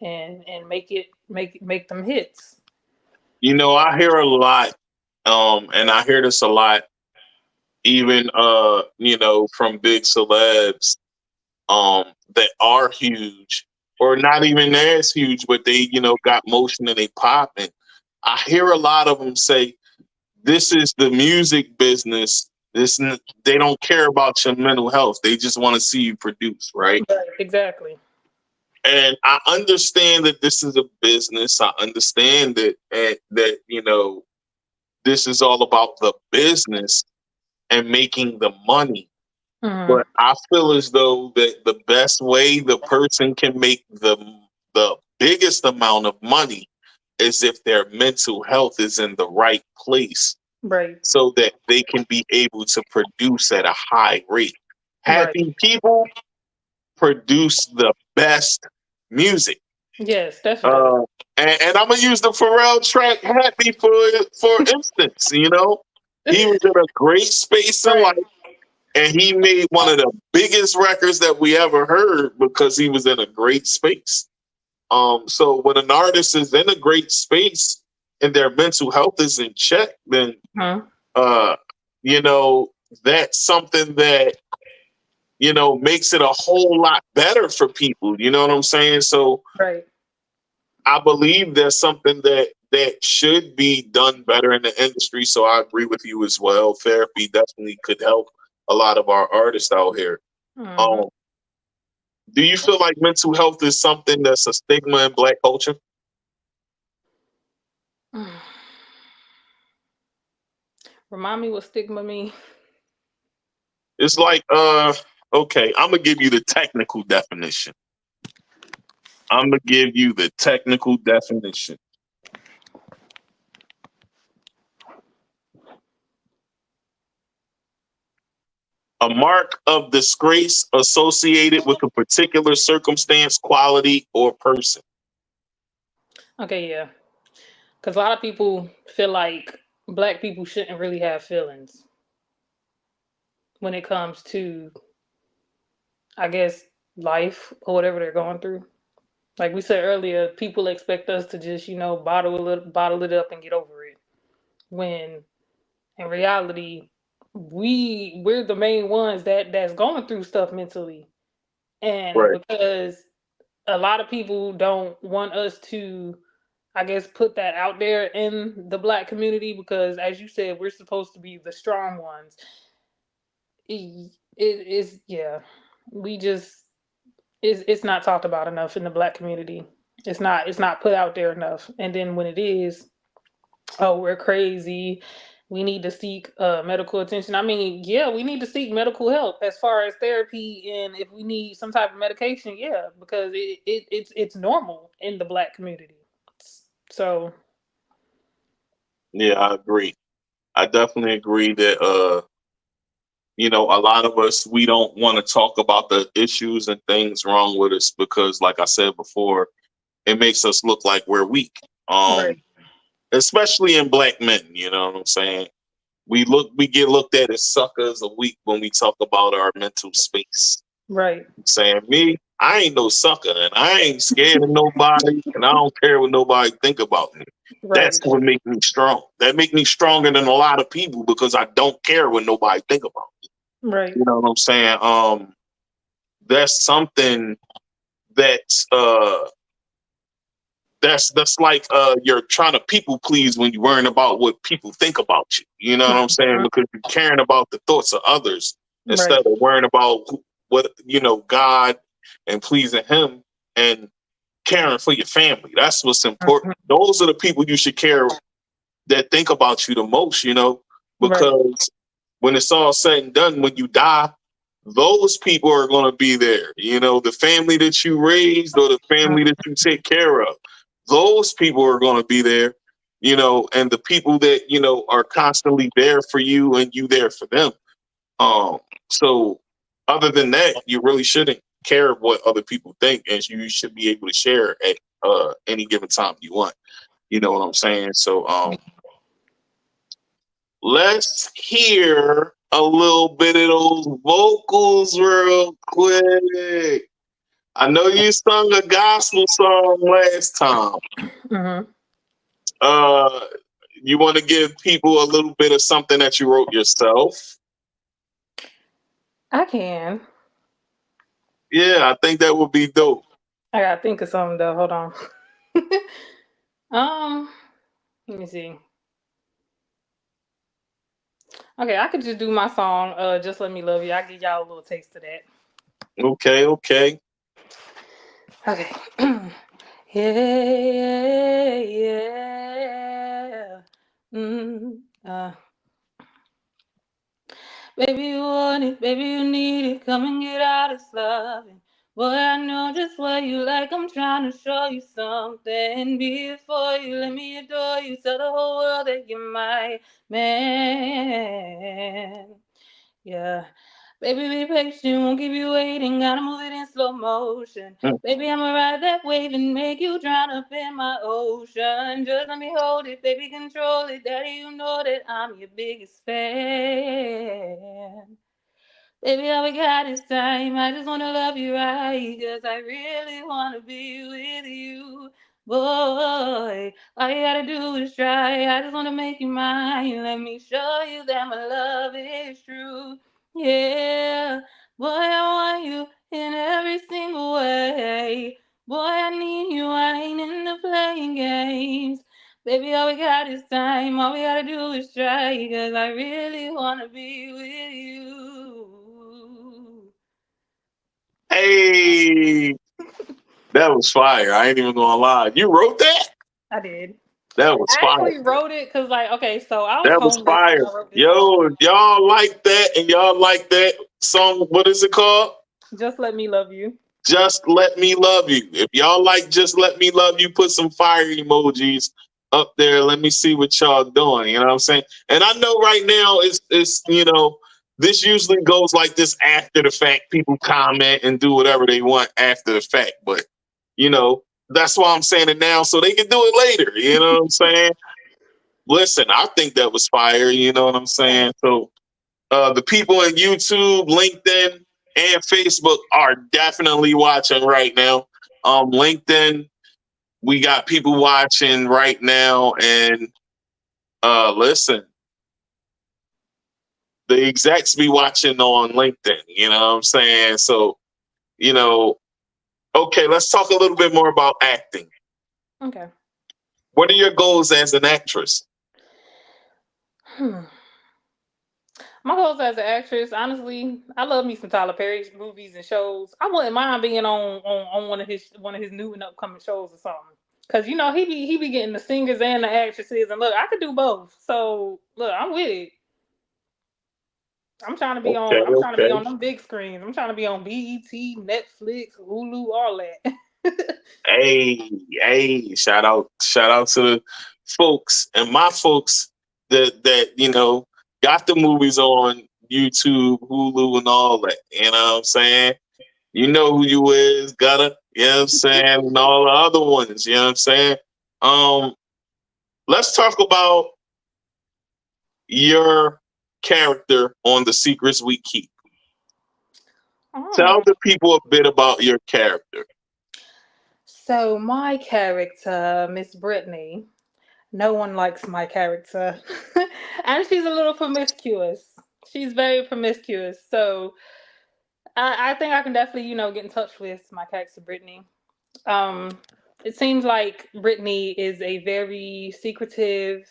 make them hits. You know, I hear a lot, and I hear this a lot, even you know, from big celebs, that are huge or not even as huge, but they, you know, got motion and they popping. I hear a lot of them say, "This is the music business. They don't care about your mental health. They just want to see you produce, right?" Right, exactly. And I understand that this is a business. I understand that you know, this is all about the business and making the money. Mhm. But I feel as though that the best way the person can make the biggest amount of money is if their mental health is in the right place, Right, so that they can be able to produce at a high rate. right. Happy people produce the best music. Yes, definitely. Uh, and I'm gonna use the Pharrell track "Happy" for instance. You know, he was in a great space in life, Right, and he made one of the biggest records that we ever heard because he was in a great space. So when an artist is in a great space and their mental health is in check, then huh? uh, you know, that's something that, you know, makes it a whole lot better for people. You know what I'm saying? So Right. I believe there's something that should be done better in the industry. So I agree with you as well. Therapy definitely could help a lot of our artists out here. Mhm. Um, do you feel like mental health is something that's a stigma in Black culture? Remind me what stigma mean. It's like, okay, I'm gonna give you the technical definition. I'm gonna give you the technical definition. A mark of disgrace associated with a particular circumstance, quality, or person. Okay, yeah. Because a lot of people feel like black people shouldn't really have feelings when it comes to, I guess, life or whatever they're going through. Like we said earlier, people expect us to just, bottle it up and get over it. When in reality, we're the main ones that's going through stuff mentally. And Right. because a lot of people don't want us to, I guess, put that out there in the black community because, as you said, we're supposed to be the strong ones. It is, yeah. We just it's not talked about enough in the black community. It's not put out there enough. And then when it is, oh, we're crazy. We need to seek medical attention. I mean, yeah, we need to seek medical help as far as therapy, and if we need some type of medication, yeah, because it's normal in the black community. So Yeah, I agree. I definitely agree that you know, a lot of us we don't want to talk about the issues and things wrong with us because, like I said before, it makes us look like we're weak. right, Especially in Black men, you know what I'm saying? We get looked at as suckers a week when we talk about our mental space. right, Saying me, I ain't no sucker and I ain't scared of nobody and I don't care what nobody think about me. That's right, what makes me strong. That make me stronger than a lot of people because I don't care what nobody think about me. right. You know what I'm saying? That's something that's that's like you're trying to people please when you're worrying about what people think about you. You know what I'm saying? Mhm. Because you're caring about the thoughts of others instead Right. of worrying about what you know God and pleasing Him and caring for your family. That's what's important. Mhm. Those are the people you should care that think about you the most. You know, Right. because when it's all said and done, when you die, those people are going to be there. You know, the family that you raised or the family that you take care of, those people are going to be there. You know, and the people that you know are constantly there for you and you there for them. Um, so other than that, you really shouldn't care what other people think, and you should be able to share at any given time you want. You know what I'm saying? So let's hear a little bit of those vocals real quick. I know you sung a gospel song last time. Mm-hmm. You want to give people a little bit of something that you wrote yourself? I can. Yeah, I think that would be dope. I gotta think of something though. Hold on. Let me see. Okay, I could just do my song, Just Let Me Love You. I'll give y'all a little taste of that. Okay. Okay. Yeah, yeah. Mm, uh. Baby, you want it, baby, you need it. Come and get out of loving. Boy, I know just what you like. I'm trying to show you something. Before you let me adore you, tell the whole world that you're my man. Yeah. Baby, be patient, won't keep you waiting. Gotta move it in slow motion. Baby, I'ma ride that wave and make you drown up in my ocean. Just let me hold it, baby, control it. Daddy, you know that I'm your biggest fan. Baby, all we got is time. I just wanna love you right, 'cause I really wanna be with you. Boy, all you gotta do is try. I just wanna make you mine. Let me show you that my love is true. Yeah, boy, I want you in every single way. Boy, I need you, I ain't into playing games. Baby, all we got is time. All we gotta do is try, 'cause I really wanna be with you. Hey, that was fire. I ain't even gonna lie. You wrote that? I did. That was I fire. actually wrote it because, like, okay, so I was That was homeless fire. when I wrote this Yo, song. y'all like that and y'all like that song. What is it called? Just Let Me Love You. Just Let Me Love You. If y'all like Just Let Me Love You, put some fire emojis up there. Let me see what y'all doing. You know what I'm saying? And I know right now it's this usually goes like this after the fact. People comment and do whatever they want after the fact. But that's why I'm saying it now so they can do it later. You know what I'm saying? Listen, I think that was fire. You know what I'm saying? So the people on YouTube, LinkedIn, and Facebook are definitely watching right now. LinkedIn, we got people watching right now, and listen, the execs be watching on LinkedIn. You know what I'm saying? So, okay, let's talk a little bit more about acting. Okay. What are your goals as an actress? My goals as an actress, honestly, I love me some Tyler Perry movies and shows. I wouldn't mind being on one of his new and upcoming shows or something. Cause he be getting the singers and the actresses, and look, I could do both. So look, I'm with it. I'm trying to be on them big screens. I'm trying to be on BET, Netflix, Hulu, all that. Hey, shout out to the folks and my folks that got the movies on YouTube, Hulu, and all that. You know what I'm saying? You know who you is, gotta, you know what I'm saying, and all the other ones, you know what I'm saying? Let's talk about your character on The Secrets We Keep. Tell the people a bit about your character. So my character, Miss Brittany, no one likes my character. And she's a little promiscuous. She's very promiscuous. So I think I can definitely, get in touch with my character, Brittany. It seems like Brittany is a very secretive,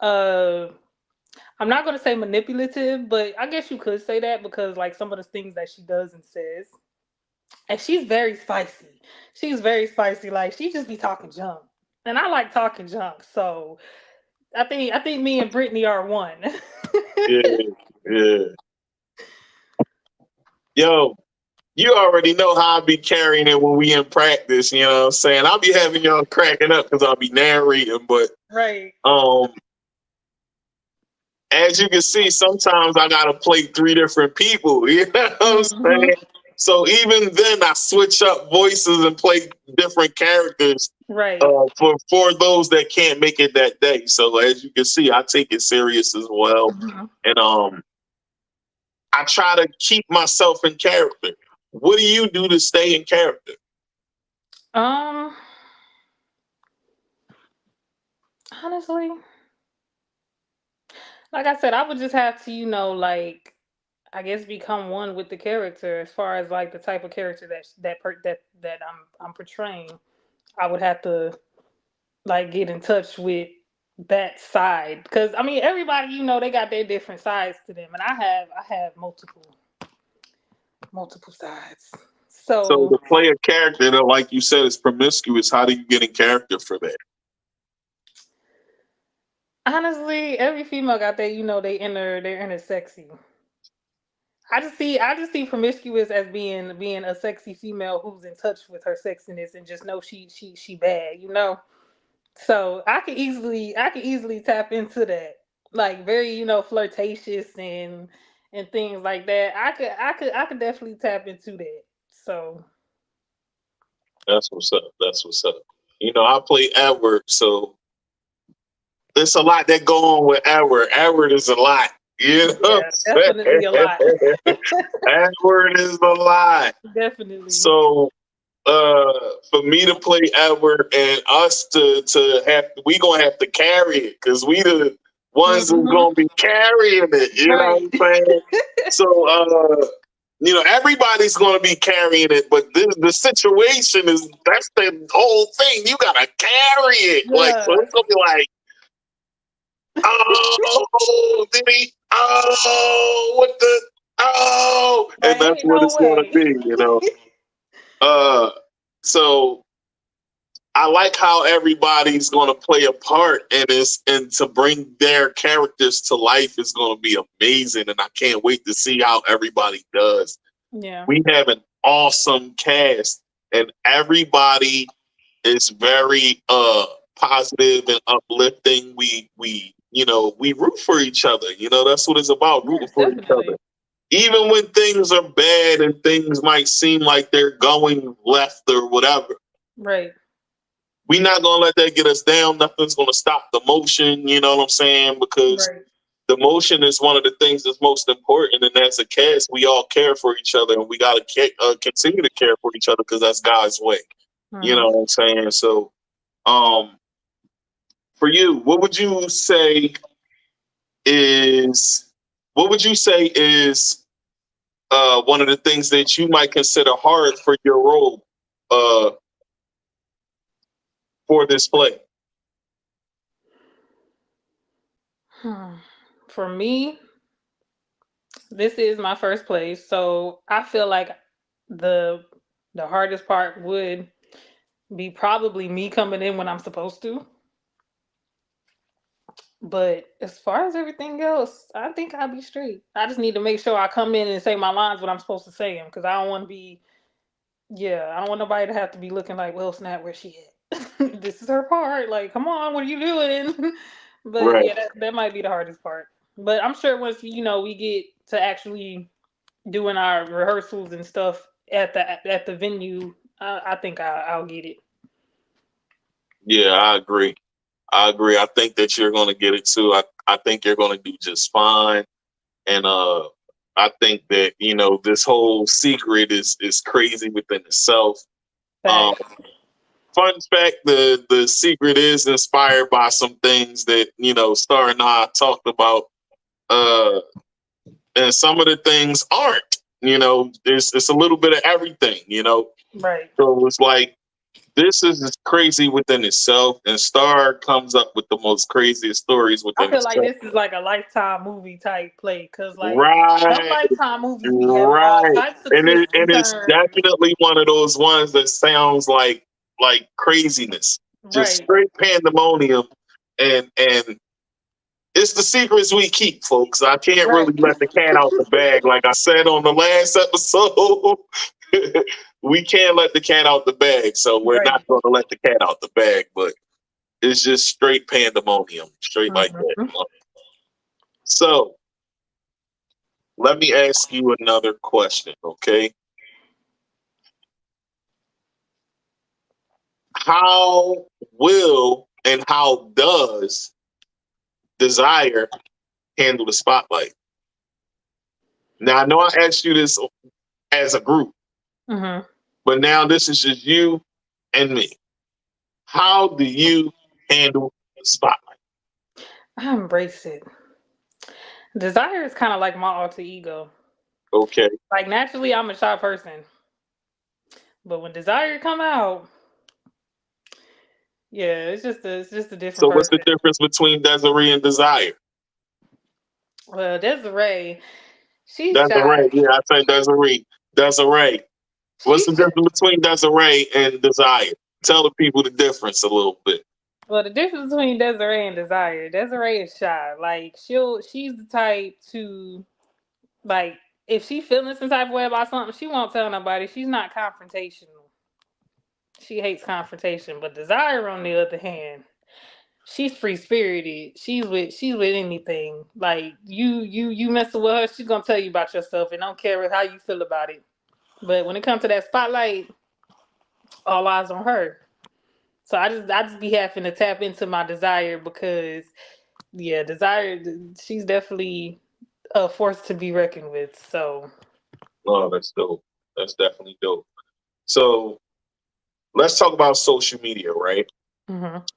I'm not going to say manipulative, but I guess you could say that because like some of the things that she does and says. And she's very spicy. She's very spicy. Like she just be talking junk. And I like talking junk. So I think me and Brittany are one. Yeah. Yo, you already know how I be carrying it when we in practice, you know what I'm saying? I'll be having y'all cracking up because I'll be narrating, but right. As you can see, sometimes I gotta play 3 different people, you know what I'm saying? So even then I switch up voices and play different characters. Right. For those that can't make it that day. So as you can see, I take it serious as well. And I try to keep myself in character. what do you do to stay in character? Honestly, like I said, I would just have to, like, I guess become one with the character as far as like the type of character that I'm portraying. I would have to like get in touch with that side because I mean everybody they got their different sides to them, and I have multiple sides. So So to play a character that, like you said, is promiscuous, how do you get in character for that? honestly, every female got their their inner sexy. I just see promiscuous as being a sexy female who's in touch with her sexiness and just know she bad. So I could easily tap into that. Like very, flirtatious and things like that. I could definitely tap into that. So That's what's up. That's what's up. I play Edward, so there's a lot that go on with Edward. Edward is a lot. You know what yeah, I'm definitely a lot. saying? Edward is a lot. Definitely. So for me to play Edward and us to have, we gonna have to carry it because we the ones who's gonna be carrying it. You know Right. what I'm saying? So everybody's gonna be carrying it, but the situation that's the whole thing. You gotta carry it. Like, Yeah. so it's gonna be like, oh, did he? Oh, what the? Oh, and Like, that's ain't what no it's gonna way. be. So I like how everybody's going to play a part in this, and to bring their characters to life is going to be amazing. And I can't wait to see how everybody does. Yeah. We have an awesome cast, and everybody is very positive and uplifting. We root for each other. That's what it's about, rooting for each other. Even when things are bad and things might seem like they're going left or whatever. Right. We're not going to let that get us down. Nothing's going to stop the motion, you know what I'm saying? Because the motion is one of the things that's most important. And as a cast, we all care for each other, and we got to continue to care for each other because that's God's way. You know what I'm saying? So for you, what would you say is one of the things that you might consider hard for your role for this play? For me, this is my first play, so I feel like the hardest part would be probably me coming in when I'm supposed to. But as far as everything else, I think I'll be straight. I just need to make sure I come in and say my lines when I'm supposed to say them, because I don't want to be. Yeah, I don't want nobody to have to be looking like, well, snap, where she at? This is her part. Like, come on, what are you doing? But Right. yeah, that might be the hardest part. But I'm sure once we get to actually doing our rehearsals and stuff at the venue, I think I'll get it. Yeah, I agree. I think that you're going to get it too. I think you're going to do just fine. And I think that, this whole secret is crazy within itself. Fun fact, the secret is inspired by some things that, Star and I talked about. And some of the things aren't. It's a little bit of everything, Right. So it's like, this is crazy within itself, and Star comes up with the most craziest stories within I feel itself. like this is like a Lifetime movie type play, because like some Right, Lifetime movies be having all types of and twists and it's turns. definitely one of those ones that sounds like craziness, just Right. straight pandemonium, and it's the secrets we keep, folks. I can't really let the cat out the bag, like I said on the last episode. We can't let the cat out the bag, so we're not going to let the cat out the bag. But it's just straight pandemonium, straight like that. So let me ask you another question, okay? How will and how does Dezire handle the spotlight? Now, I know I asked you this as a group, Mm-hmm. But now this is just you and me. How do you handle the spotlight? I embrace it. Desire is kind of like my alter ego. Okay. Like naturally, I'm a shy person, but when Desire come out, yeah, it's just a different So what's the person. difference between Desiree and Desire? Well, Desiree, she's shy. Desiree, yeah, I say Desiree. Desiree. What's the She's difference between Desiree and Desire? Tell the people the difference a little bit. Well, the difference between Desiree and Desiree is shy. Like she's the type to like if she feeling some type of way about something, she won't tell nobody. She's not confrontational. She hates confrontation. But Desire, on the other hand, she's free spirited. She's with anything. Like you messing with her, she's gonna tell you about yourself and don't care how you feel about it. But when it comes to that spotlight, all eyes on her. So I just be having to tap into my Desire because yeah, Desire, she's definitely a force to be reckoned with. So Oh, that's dope. That's definitely dope. So let's talk about social media, right? mhm.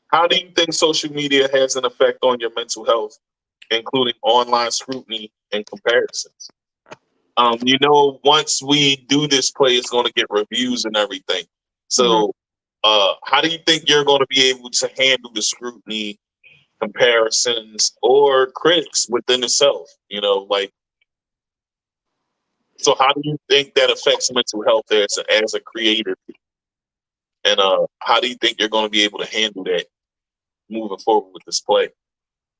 How do you think social media has an effect on your mental health, including online scrutiny and comparisons? Once we do this play, it's going to get reviews and everything. Mhm. So, how do you think you're going to be able to handle the scrutiny, comparisons, or critics within itself? So how do you think that affects mental health as a creator? And how do you think you're going to be able to handle that moving forward with this play?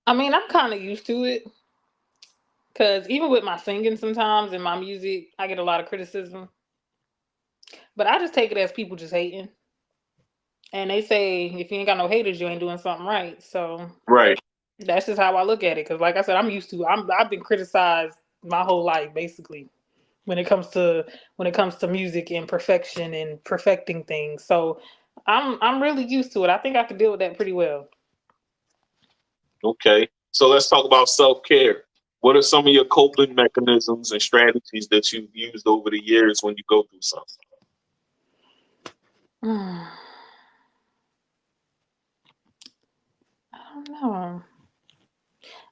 I mean, I'm kind of used to it because even with my singing, sometimes in my music, I get a lot of criticism. But I just take it as people just hating, and they say if you ain't got no haters, you ain't doing something right. So Right. that's just how I look at it. Because, like I said, I'm used to. I've been criticized my whole life, basically, when it comes to music and perfection and perfecting things. So I'm really used to it. I think I can deal with that pretty well. Okay. So let's talk about self-care. What are some of your coping mechanisms and strategies that you've used over the years when you go through something? I don't know.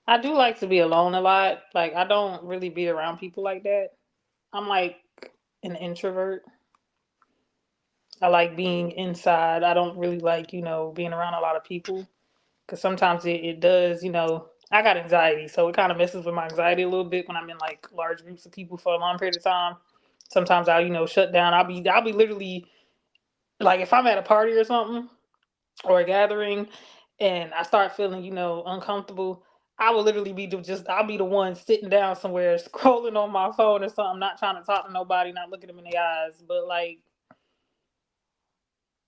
I do like to be alone a lot. Like I don't really be around people like that. I'm like an introvert. I like being inside. I don't really like, being around a lot of people because sometimes it does, I got anxiety. So it kind of messes with my anxiety a little bit when I'm in like large groups of people for a long period of time. Sometimes I'll, shut down. I'll be literally like if I'm at a party or something or a gathering and I start feeling, uncomfortable, I will literally I'll be the one sitting down somewhere scrolling on my phone or something, not trying to talk to nobody, not looking them in the eyes. But like,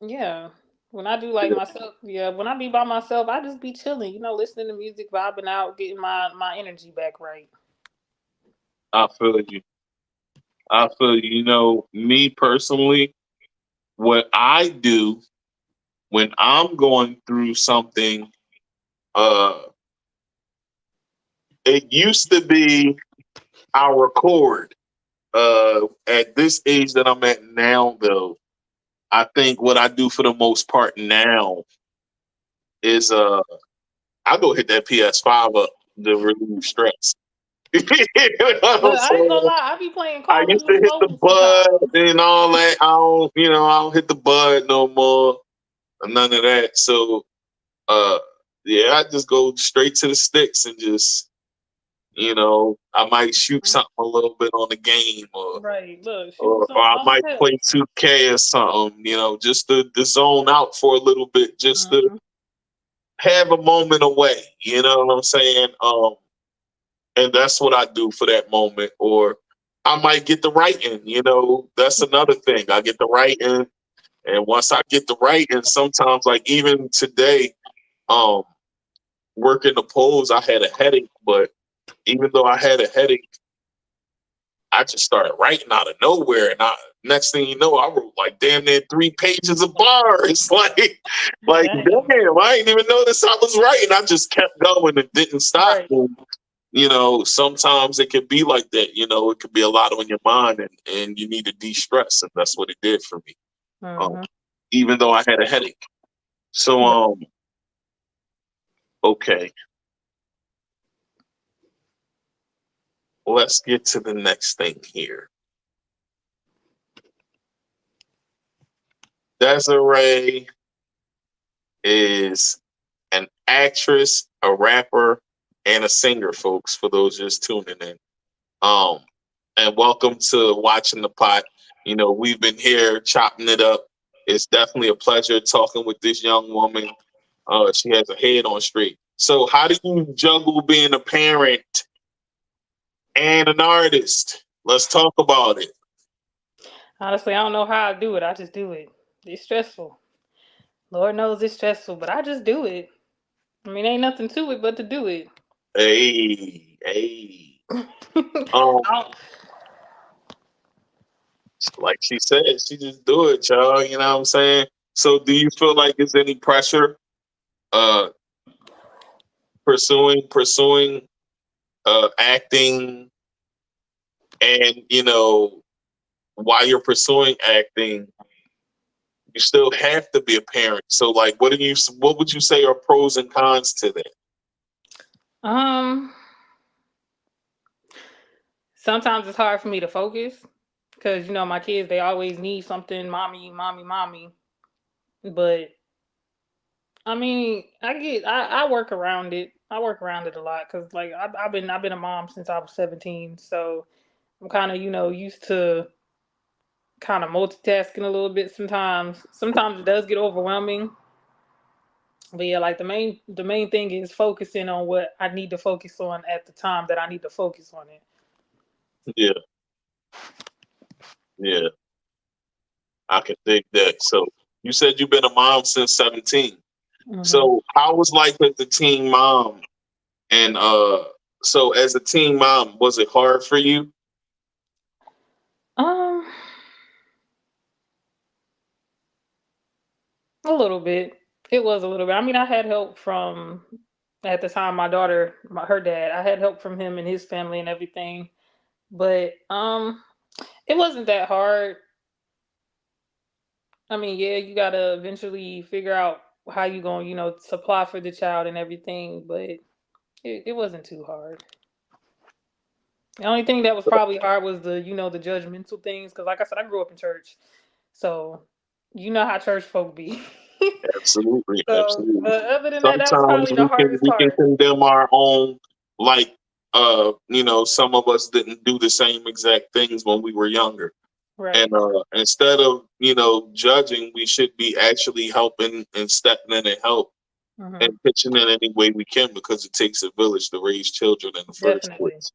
yeah, when I do like myself, yeah, when I be by myself, I just be chilling, listening to music, vibing out, getting my energy back right. I feel you. I feel you. Me personally, what I do when I'm going through something, uh, it used to be I record. At this age that I'm at now, though, I think what I do for the most part now is I go hit that PS5 up to relieve stress. You know what I'm Look, I ain't gonna saying? lie, I be playing I Call of used to Duty hit the Mobile bud sometimes. and all that. I don't hit the bud no more. None of that. So uh yeah, I just go straight to the sticks and just, I might shoot something a little bit on the game Right, look, shoot or something I on might the play 2K or something, just to zone out for a little bit, just to Mhm. have a moment away. You know what I'm saying? And that's what I do for that moment. Or I might get the writing, that's another thing. I get the writing, and once I get the writing, sometimes like even today, um, working the polls, I had a headache, but even though I had a headache, I just started writing out of nowhere, and next thing you know, I wrote like damn near 3 pages of bars. Like Dang. damn, I didn't even notice I was writing. I just kept going and didn't stop. Right. And, sometimes it could be like that. It could be a lot on your mind, and you need to de-stress, and that's what it did for me. Mm-hmm. Even though I had a headache. So, okay. Let's get to the next thing here. Desiree is an actress, a rapper, and a singer, folks, for those just tuning in. And welcome to Watching the Pot. We've been here chopping it up. It's definitely a pleasure talking with this young woman. She has a head on straight. So how do you juggle being a parent and an artist? Let's talk about it. Honestly, I don't know how I do it. I just do it. It's stressful. Lord knows it's stressful, but I just do it. I mean, ain't nothing to it but to do it. Hey. Like she said, she just do it, y'all. You know what I'm saying? So do you feel like there's any pressure pursuing acting, and while you're pursuing acting, you still have to be a parent. So like what would you say are pros and cons to that? Sometimes it's hard for me to focus because my kids, they always need something, mommy, mommy, mommy. But I mean, I work around it. I work around it a lot because like I've been a mom since I was 17, so I'm kind of used to kind of multitasking a little bit sometimes. Sometimes it does get overwhelming. But yeah, like the main thing is focusing on what I need to focus on at the time that I need to focus on it. Yeah. Yeah. I can dig that. So you said you've been a mom since 17. Mm-hmm. So how was life as a teen mom? And so as a teen mom, was it hard for you? A little bit. It was a little bit. I mean, I had help from at the time my daughter, her dad. I had help from him and his family and everything. But it wasn't that hard. I mean, yeah, you gotta eventually figure out how you gonna, supply for the child and everything, but it wasn't too hard. The only thing that was probably hard was the judgmental things, because like I said, I grew up in church, so you know how church folk be. Absolutely, So, absolutely. but other than that, that was Sometimes probably the we can hardest we can part. condemn our own, like some of us didn't do the same exact things when we were younger. Right. And instead of judging, we should be actually helping and stepping in and help Mm-hmm. and pitching in any way we can, because it takes a village to raise children in the first Definitely. place.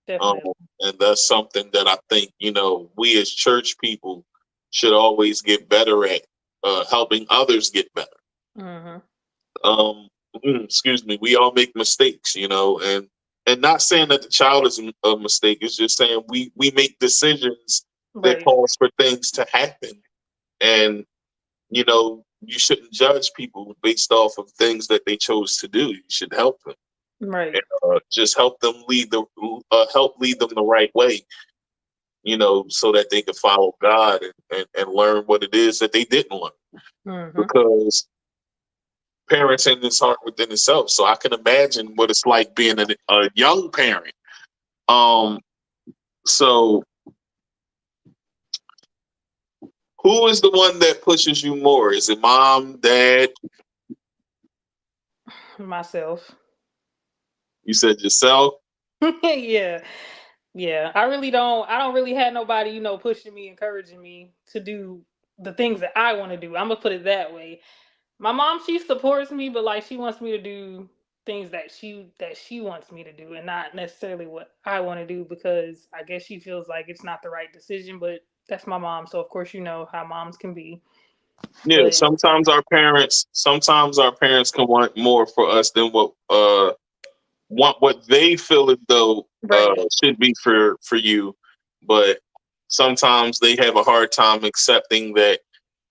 Definitely. And that's something that I think we as church people should always get better at, helping others get better. Mm-hmm. Excuse me. We all make mistakes, and not saying that the child is a mistake. It's just saying we make decisions that Right. cause for things to happen, and you shouldn't judge people based off of things that they chose to do. You should help them, Right. and just help them lead them the right way, so that they can follow God and learn what it is that they didn't learn. Mm-hmm. Because parenting is hard within itself. So I can imagine what it's like being a young parent. So who is the one that pushes you more? Is it mom, dad? Myself. You said yourself? Yeah. Yeah. I don't really have nobody, pushing me, encouraging me to do the things that I want to do. I'm gonna put it that way. My mom, she supports me, but like she wants me to do things that she wants me to do, and not necessarily what I want to do, because I guess she feels like it's not the right decision. But that's my mom, so of course you know how moms can be. Yeah, But sometimes our parents can want more for us than what they feel as though right, should be for you, but sometimes they have a hard time accepting that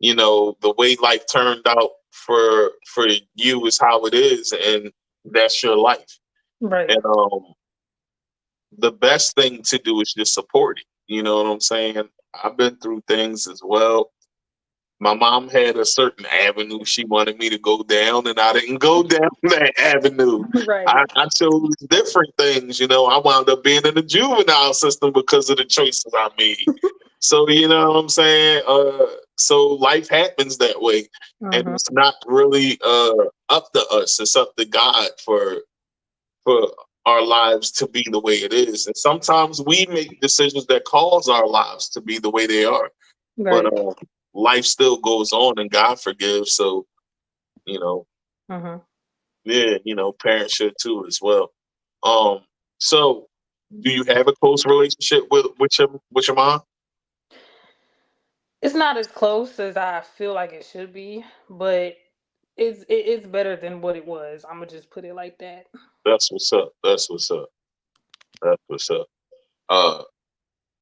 the way life turned out for you is how it is, and that's your life. right, And the best thing to do is just support it. You know what I'm saying? I've been through things as well. My mom had a certain avenue she wanted me to go down, and I didn't go down that avenue. Right. I chose different things. You know, I wound up being in the juvenile system because of the choices I made. So, you know what I'm saying? So life happens that way. And Mhm. it's not really up to us. It's up to God for our lives to be the way it is. And sometimes we make decisions that cause our lives to be the way they are. Right. But life still goes on and God forgives. So, you know, Mhm. yeah, you know, parents should too as well. Um, so do you have a close relationship with your mom? It's not as close as I feel like it should be, but it's better than what it was. I'm gonna just put it like that. That's what's up. That's what's up. That's what's up. Uh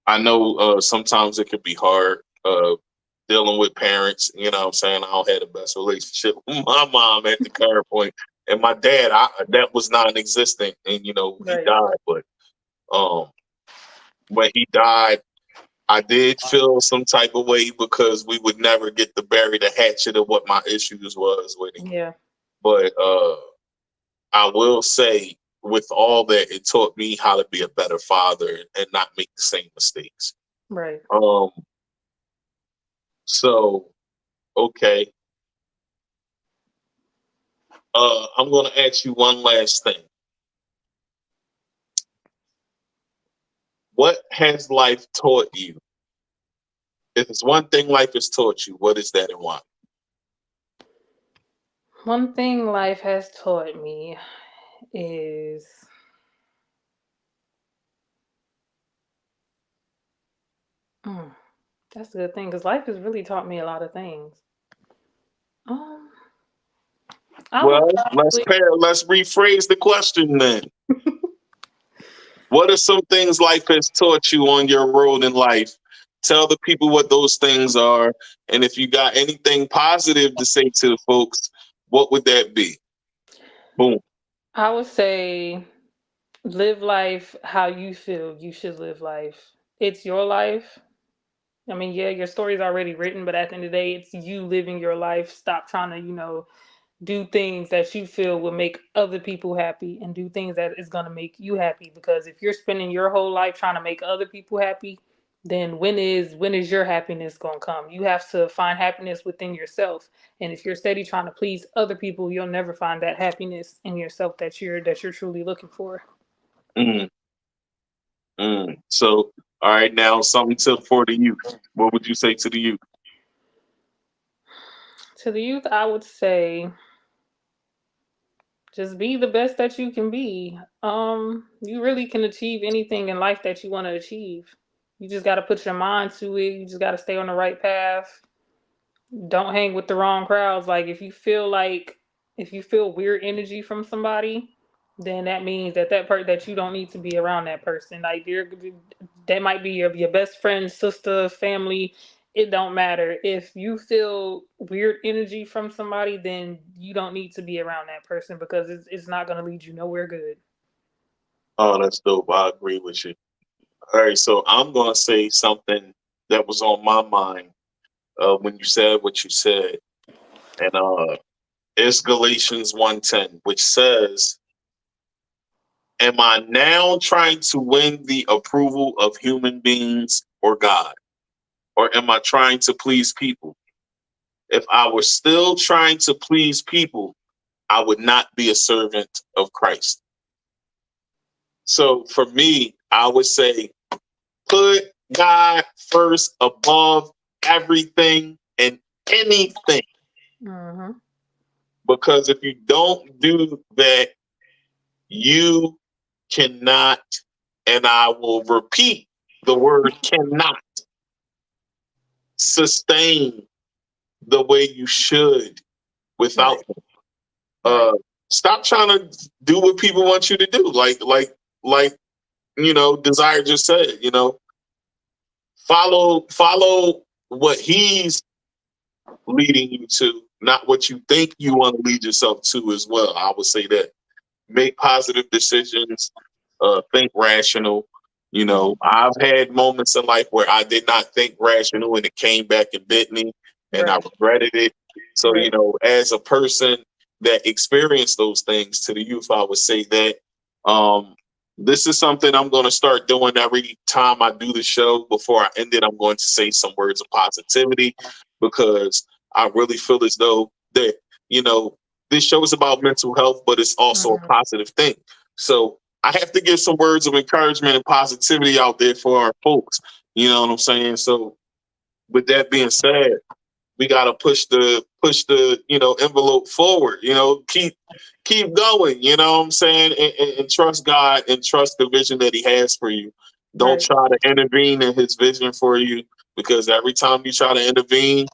I know sometimes it could be hard dealing with parents. You know what I'm saying? I don't have the best relationship with my mom at the current point. And my dad, that was non existent, and you know, he Right. died. But um when he died, I did feel some type of way because we would never get to bury the hatchet of what my issues was with him. Yeah. But I will say, with all that, it taught me how to be a better father and not make the same mistakes. Right. Um, so okay. I'm gonna ask you one last thing. What has life taught you? If it's one thing life has taught you, what is that and why? One thing life has taught me is mm, that's a good thing because life has really taught me a lot of things. Um, I would Well, probably let's rephrase the question then. What are some things life has taught you on your road in life? Tell the people what those things are, and if you got anything positive to say to the folks, what would that be? Boom. I would say live life how you feel you should live life. It's your life. I mean, yeah, your story's already written, but at the end of the day, it's you living your life. Stop trying to, do things that you feel will make other people happy and do things that is going to make you happy, because if you're spending your whole life trying to make other people happy, then when is your happiness going to come? You have to find happiness within yourself. And if you're steady trying to please other people, you'll never find that happiness in yourself that you're truly looking for. Mm, So, all right, now something for the youth. What would you say to the youth? To the youth, I would say just be the best that you can be. You really can achieve anything in life that you want to achieve. You just got to put your mind to it. You just got to stay on the right path. Don't hang with the wrong crowds. Like if you feel weird energy from somebody, then that means that you don't need to be around that person. Like that might be your best friend, sister, family. It don't matter. If you feel weird energy from somebody, then you don't need to be around that person because it's not going to lead you nowhere good. Oh, that's dope. I agree with you. All right, so I'm gonna say something that was on my mind when you said what you said, and it's Galatians 1:10, which says, "Am I now trying to win the approval of human beings or God, or am I trying to please people? If I were still trying to please people, I would not be a servant of Christ." So for me, I would say put God first above everything and anything. Hmm. Because if you don't do that, you cannot, and I will repeat the word cannot, sustain the way you should Right. without them. Right. Uh, Stop trying to do what people want you to do. Like, Desire just said, follow what he's leading you to, not what you think you want to lead yourself to as well. I would say that make positive decisions, think rational. You know, I've had moments in life where I did not think rational and it came back and bit me and I regretted it. So, you know, as a person that experienced those things, to the youth, I would say that this is something I'm going to start doing every time I do the show. Before I end it, I'm going to say some words of positivity because I really feel as though that, you know, this show is about mental health, but it's also a positive thing. So I have to give some words of encouragement and positivity out there for our folks. You know what I'm saying? So with that being said, we gotta push the envelope forward. You know, keep going. You know what I'm saying, and trust God and trust the vision that He has for you. Don't try to intervene in His vision for you because every time you try to intervene,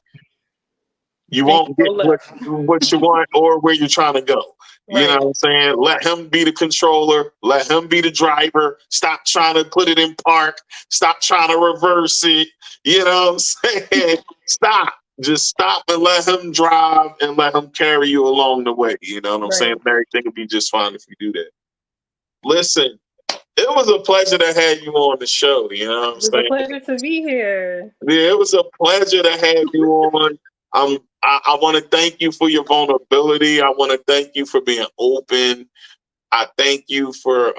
you won't get what you want or where you're trying to go. You know what I'm saying? Let Him be the controller. Let Him be the driver. Stop trying to put it in park. Stop trying to reverse it. You know what I'm saying? Stop. Just stop and let Him drive and let Him carry you along the way. You know what I'm saying? Everything will be just fine if you do that. Listen, it was a pleasure to have you on the show. You know what I'm saying? It was a pleasure to be here. Yeah, it was a pleasure to have you on. I want to thank you for your vulnerability. I want to thank you for being open. I thank you for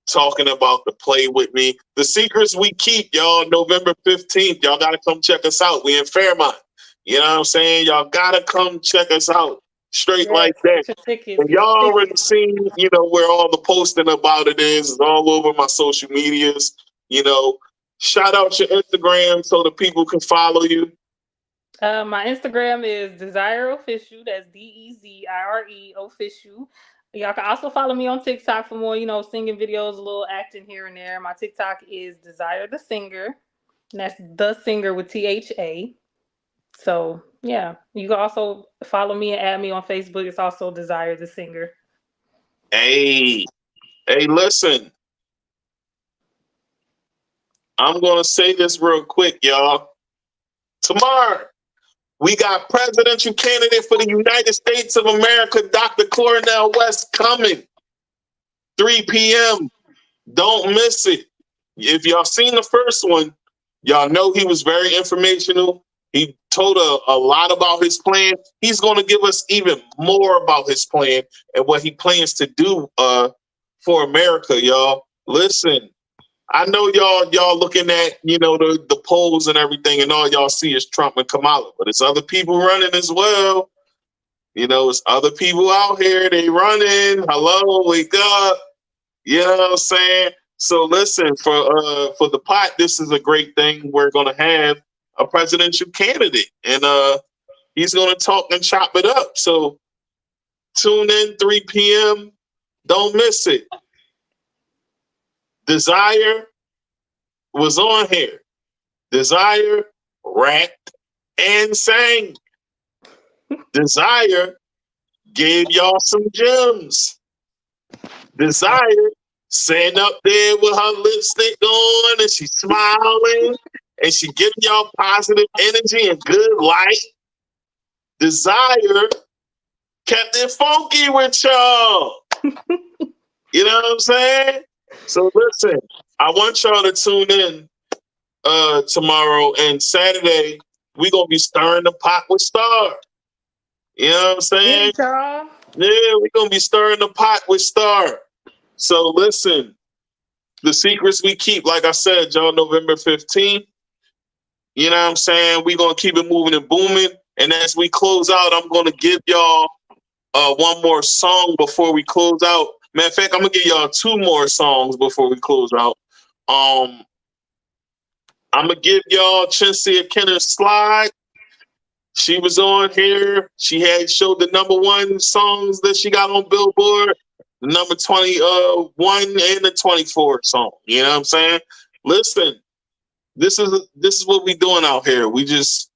talking about the play with me. The Secrets We Keep, y'all, November 15th. Y'all got to come check us out. We in Fairmont. You know what I'm saying? Y'all got to come check us out. Straight like that. And y'all already seen, you know, where all the posting about it is. It's all over my social medias. You know, shout out your Instagram so the people can follow you. My Instagram is Dezire Official. That's Dezire Official. Y'all can also follow me on TikTok for more, you know, singing videos, a little acting here and there. My TikTok is Dezire the Singer. And that's the singer with THA. So yeah, you can also follow me and add me on Facebook. It's also Dezire the Singer. Hey, listen. I'm gonna say this real quick, y'all. Tomorrow, we got presidential candidate for the United States of America, Dr. Cornel West, coming. 3 p.m. Don't miss it. If y'all seen the first one, y'all know he was very informational. He told a lot about his plan. He's going to give us even more about his plan and what he plans to do for America, y'all. Listen, I know y'all looking at, you know, the polls and everything, and all y'all see is Trump and Kamala, but it's other people running as well. You know, it's other people out here. They running. Hello, wake up. You know what I'm saying? So listen, for the pot, this is a great thing. We're gonna have a presidential candidate, and he's gonna talk and chop it up. So tune in 3 p.m. Don't miss it. Dezire was on here. Dezire rapped and sang. Dezire gave y'all some gems. Dezire sitting up there with her lipstick on and she's smiling and she giving y'all positive energy and good light. Dezire kept it funky with y'all. You know what I'm saying? So listen, I want y'all to tune in tomorrow, and Saturday we're gonna be stirring the pot with Star. You know what I'm saying? Yeah, we're gonna be stirring the pot with Star. So listen, the Secrets We Keep, like I said, y'all, November 15th. You know what I'm saying? We're gonna keep it moving and booming. And as we close out, I'm gonna give y'all one more song before we close out. Matter of fact, I'm gonna give y'all 2 more songs before we close out. I'm gonna give y'all Chinsia Kenner's Slide. She was on here. She had showed the #1 songs that she got on Billboard, the number 21 and the 24 song. You know what I'm saying? Listen, this is what we doing out here. We just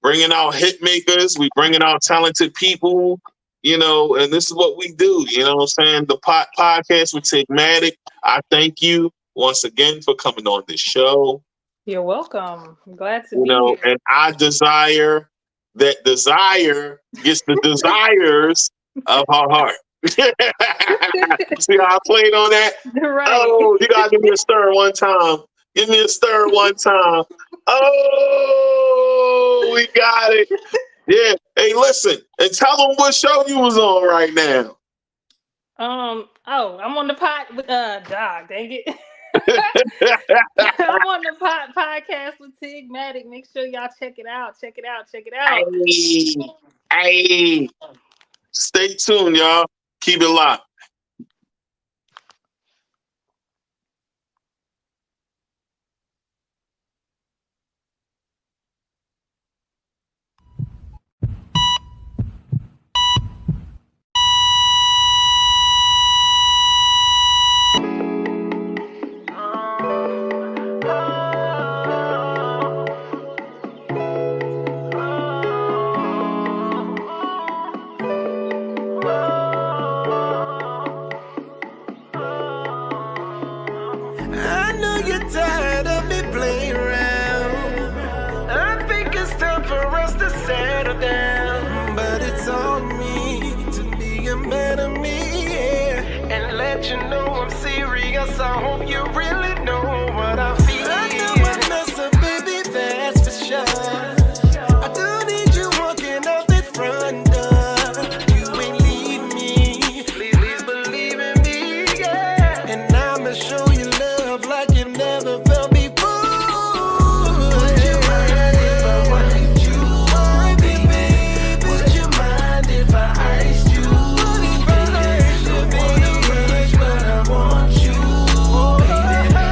bringing out hit makers. We bringing out talented people. You know, and this is what we do. You know what I'm saying? The podcast with Tigmatic. I thank you once again for coming on this show. You're welcome. I'm glad to be here. And I desire that Dezire gets the desires of her heart. See how I played on that? Right. Oh, you gotta give me a stir one time. Give me a stir one time. Oh, we got it. Yeah. Hey, listen, and tell them what show you was on right now. Oh, I'm on the dog, dang it. I'm on the podcast with Tigmatic. Make sure y'all check it out. Check it out. Hey. Stay tuned, y'all. Keep it locked. I know you're tired of me playing around. I think it's time for us to settle down. But it's on me to be a man of me, yeah. And let you know I'm serious. I hope you really know what I feel. I know I mess up, baby, that's for sure. I don't need you walking out that front door. You ain't leave me. Please believe in me, yeah. And I'ma show you love like you never felt before. Would you mind if I wiped you off, baby? Would you mind if I iced you? But I want you, baby.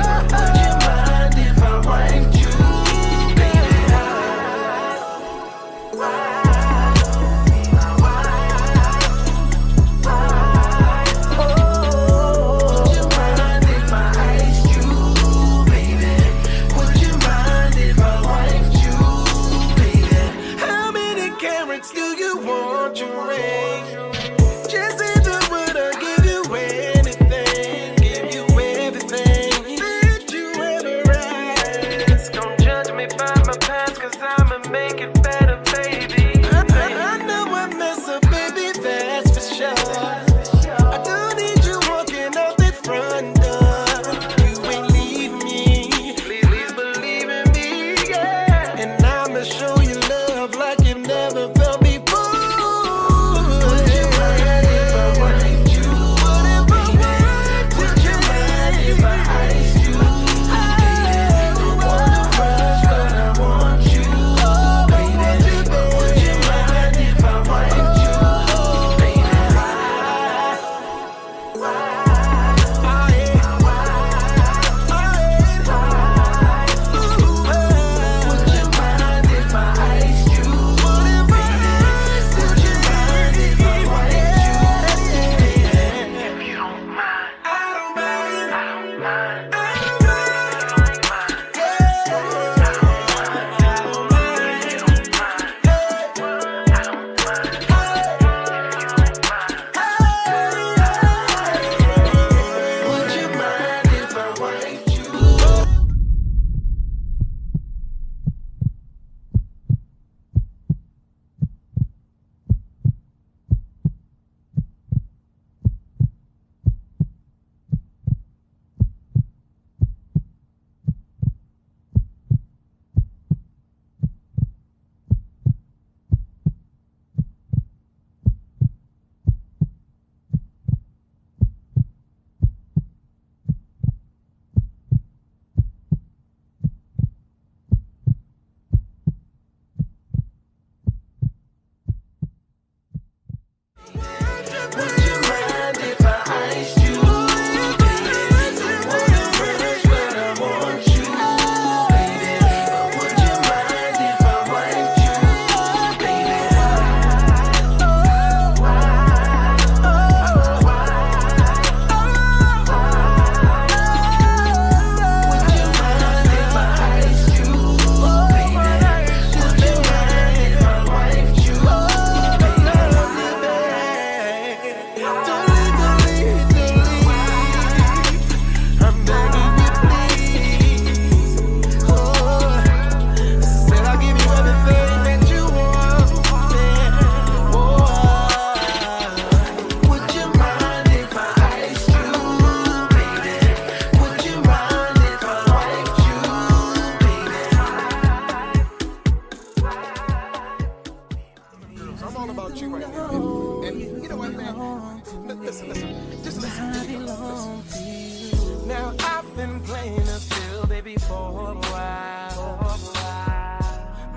Now I've been playing a field, baby, for a while.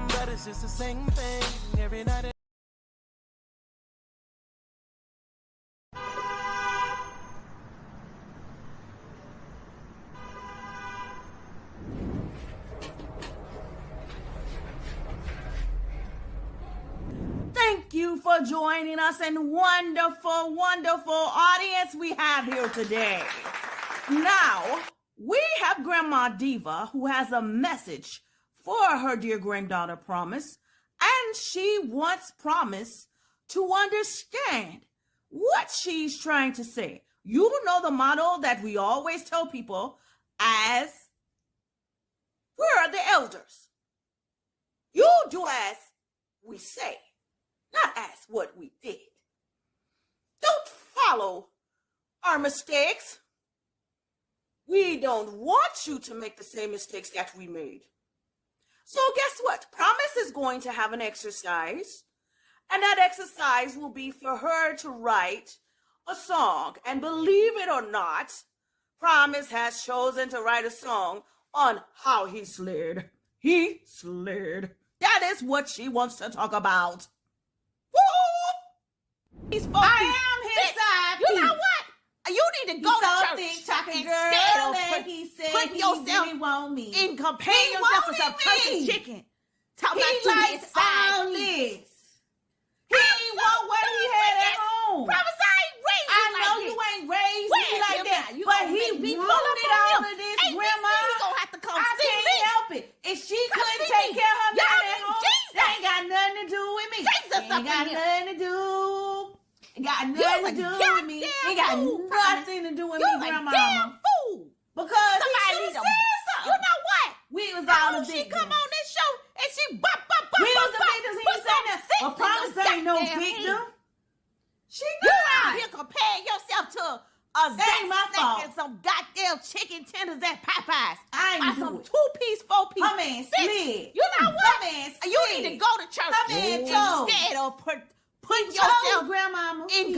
But it's just the same thing every night. Thank you for joining us and wonderful, wonderful audience we have here today. Now, we have Grandma Diva who has a message for her dear granddaughter Promise, and she wants Promise to understand what she's trying to say. You know the motto that we always tell people as, we're the elders. You do as we say, not as what we did. Don't follow our mistakes. We don't want you to make the same mistakes that we made. So guess what? Promise is going to have an exercise, and that exercise will be for her to write a song. And believe it or not, Promise has chosen to write a song on how he slid. He slid. That is what she wants to talk about. He's I am his side. You know what? You need to go to church talking girl and he said put yourself really want me in comparing yourself to some turkey chicken. Talk he likes all this. He want what he had at home. Promise I ain't raised I know like you ain't raised me like that. But he wanted all of this, Grandma. He gonna have to come I see can't me. Help it. If she couldn't take care of her man at home, that ain't got nothing to do with me. Ain't got nothing to do. It got nothing to do with me. It got nothing to do with me, Grandma. Damn fool. Because somebody said something. You know what? We was all the victims. She come on this show and she bop. We was the victims. He said that. But Promise ain't no victim. She not. You out here comparing yourself to a steak and some goddamn chicken tenders at Popeyes. I ain't some 2-piece, 4-piece. My man slid. You know what? You need to go to church. My man instead of put yourself, Grandmama, in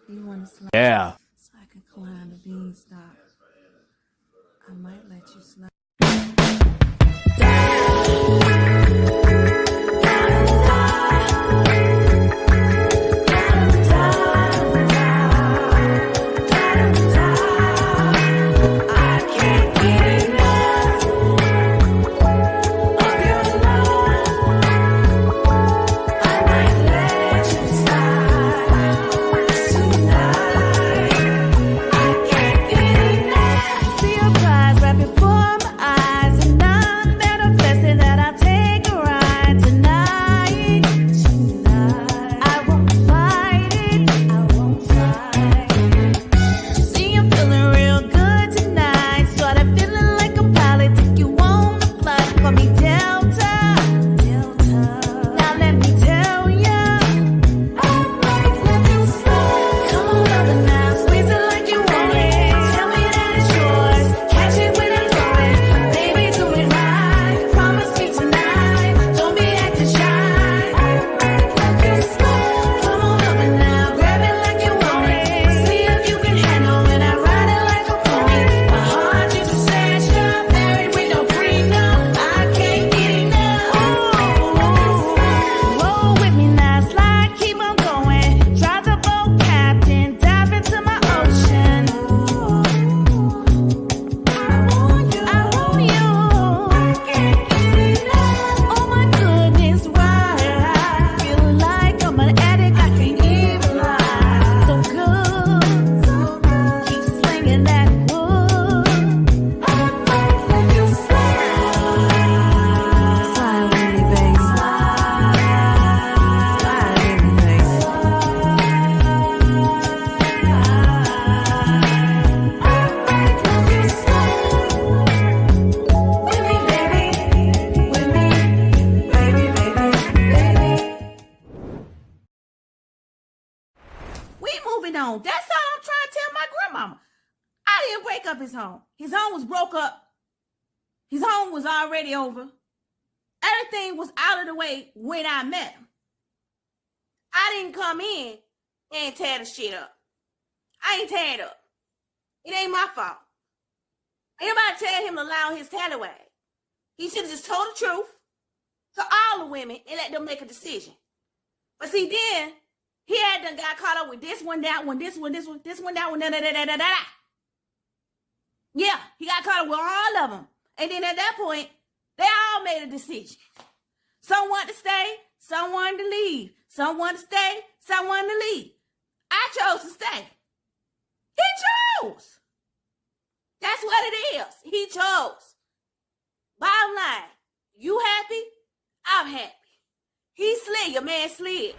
You want to slide? Yeah. So I can climb the beanstalk. I might let you slide. was broke up. His home was already over. Everything was out of the way when I met him. I didn't come in and tear the shit up. I ain't tear it up. It ain't my fault. Anybody tell him to allow his tallywag. He should have just told the truth to all the women and let them make a decision. But see, then he had done got caught up with this one, that one, this one, this one, this one, that one, da da da da da da. Yeah, he got caught up with all of them. And then at that point, they all made a decision. Some wanted to stay, some wanted to leave. Some wanted to stay, some wanted to leave. I chose to stay. He chose. That's what it is. He chose. Bottom line, you happy? I'm happy. He slid, your man slid.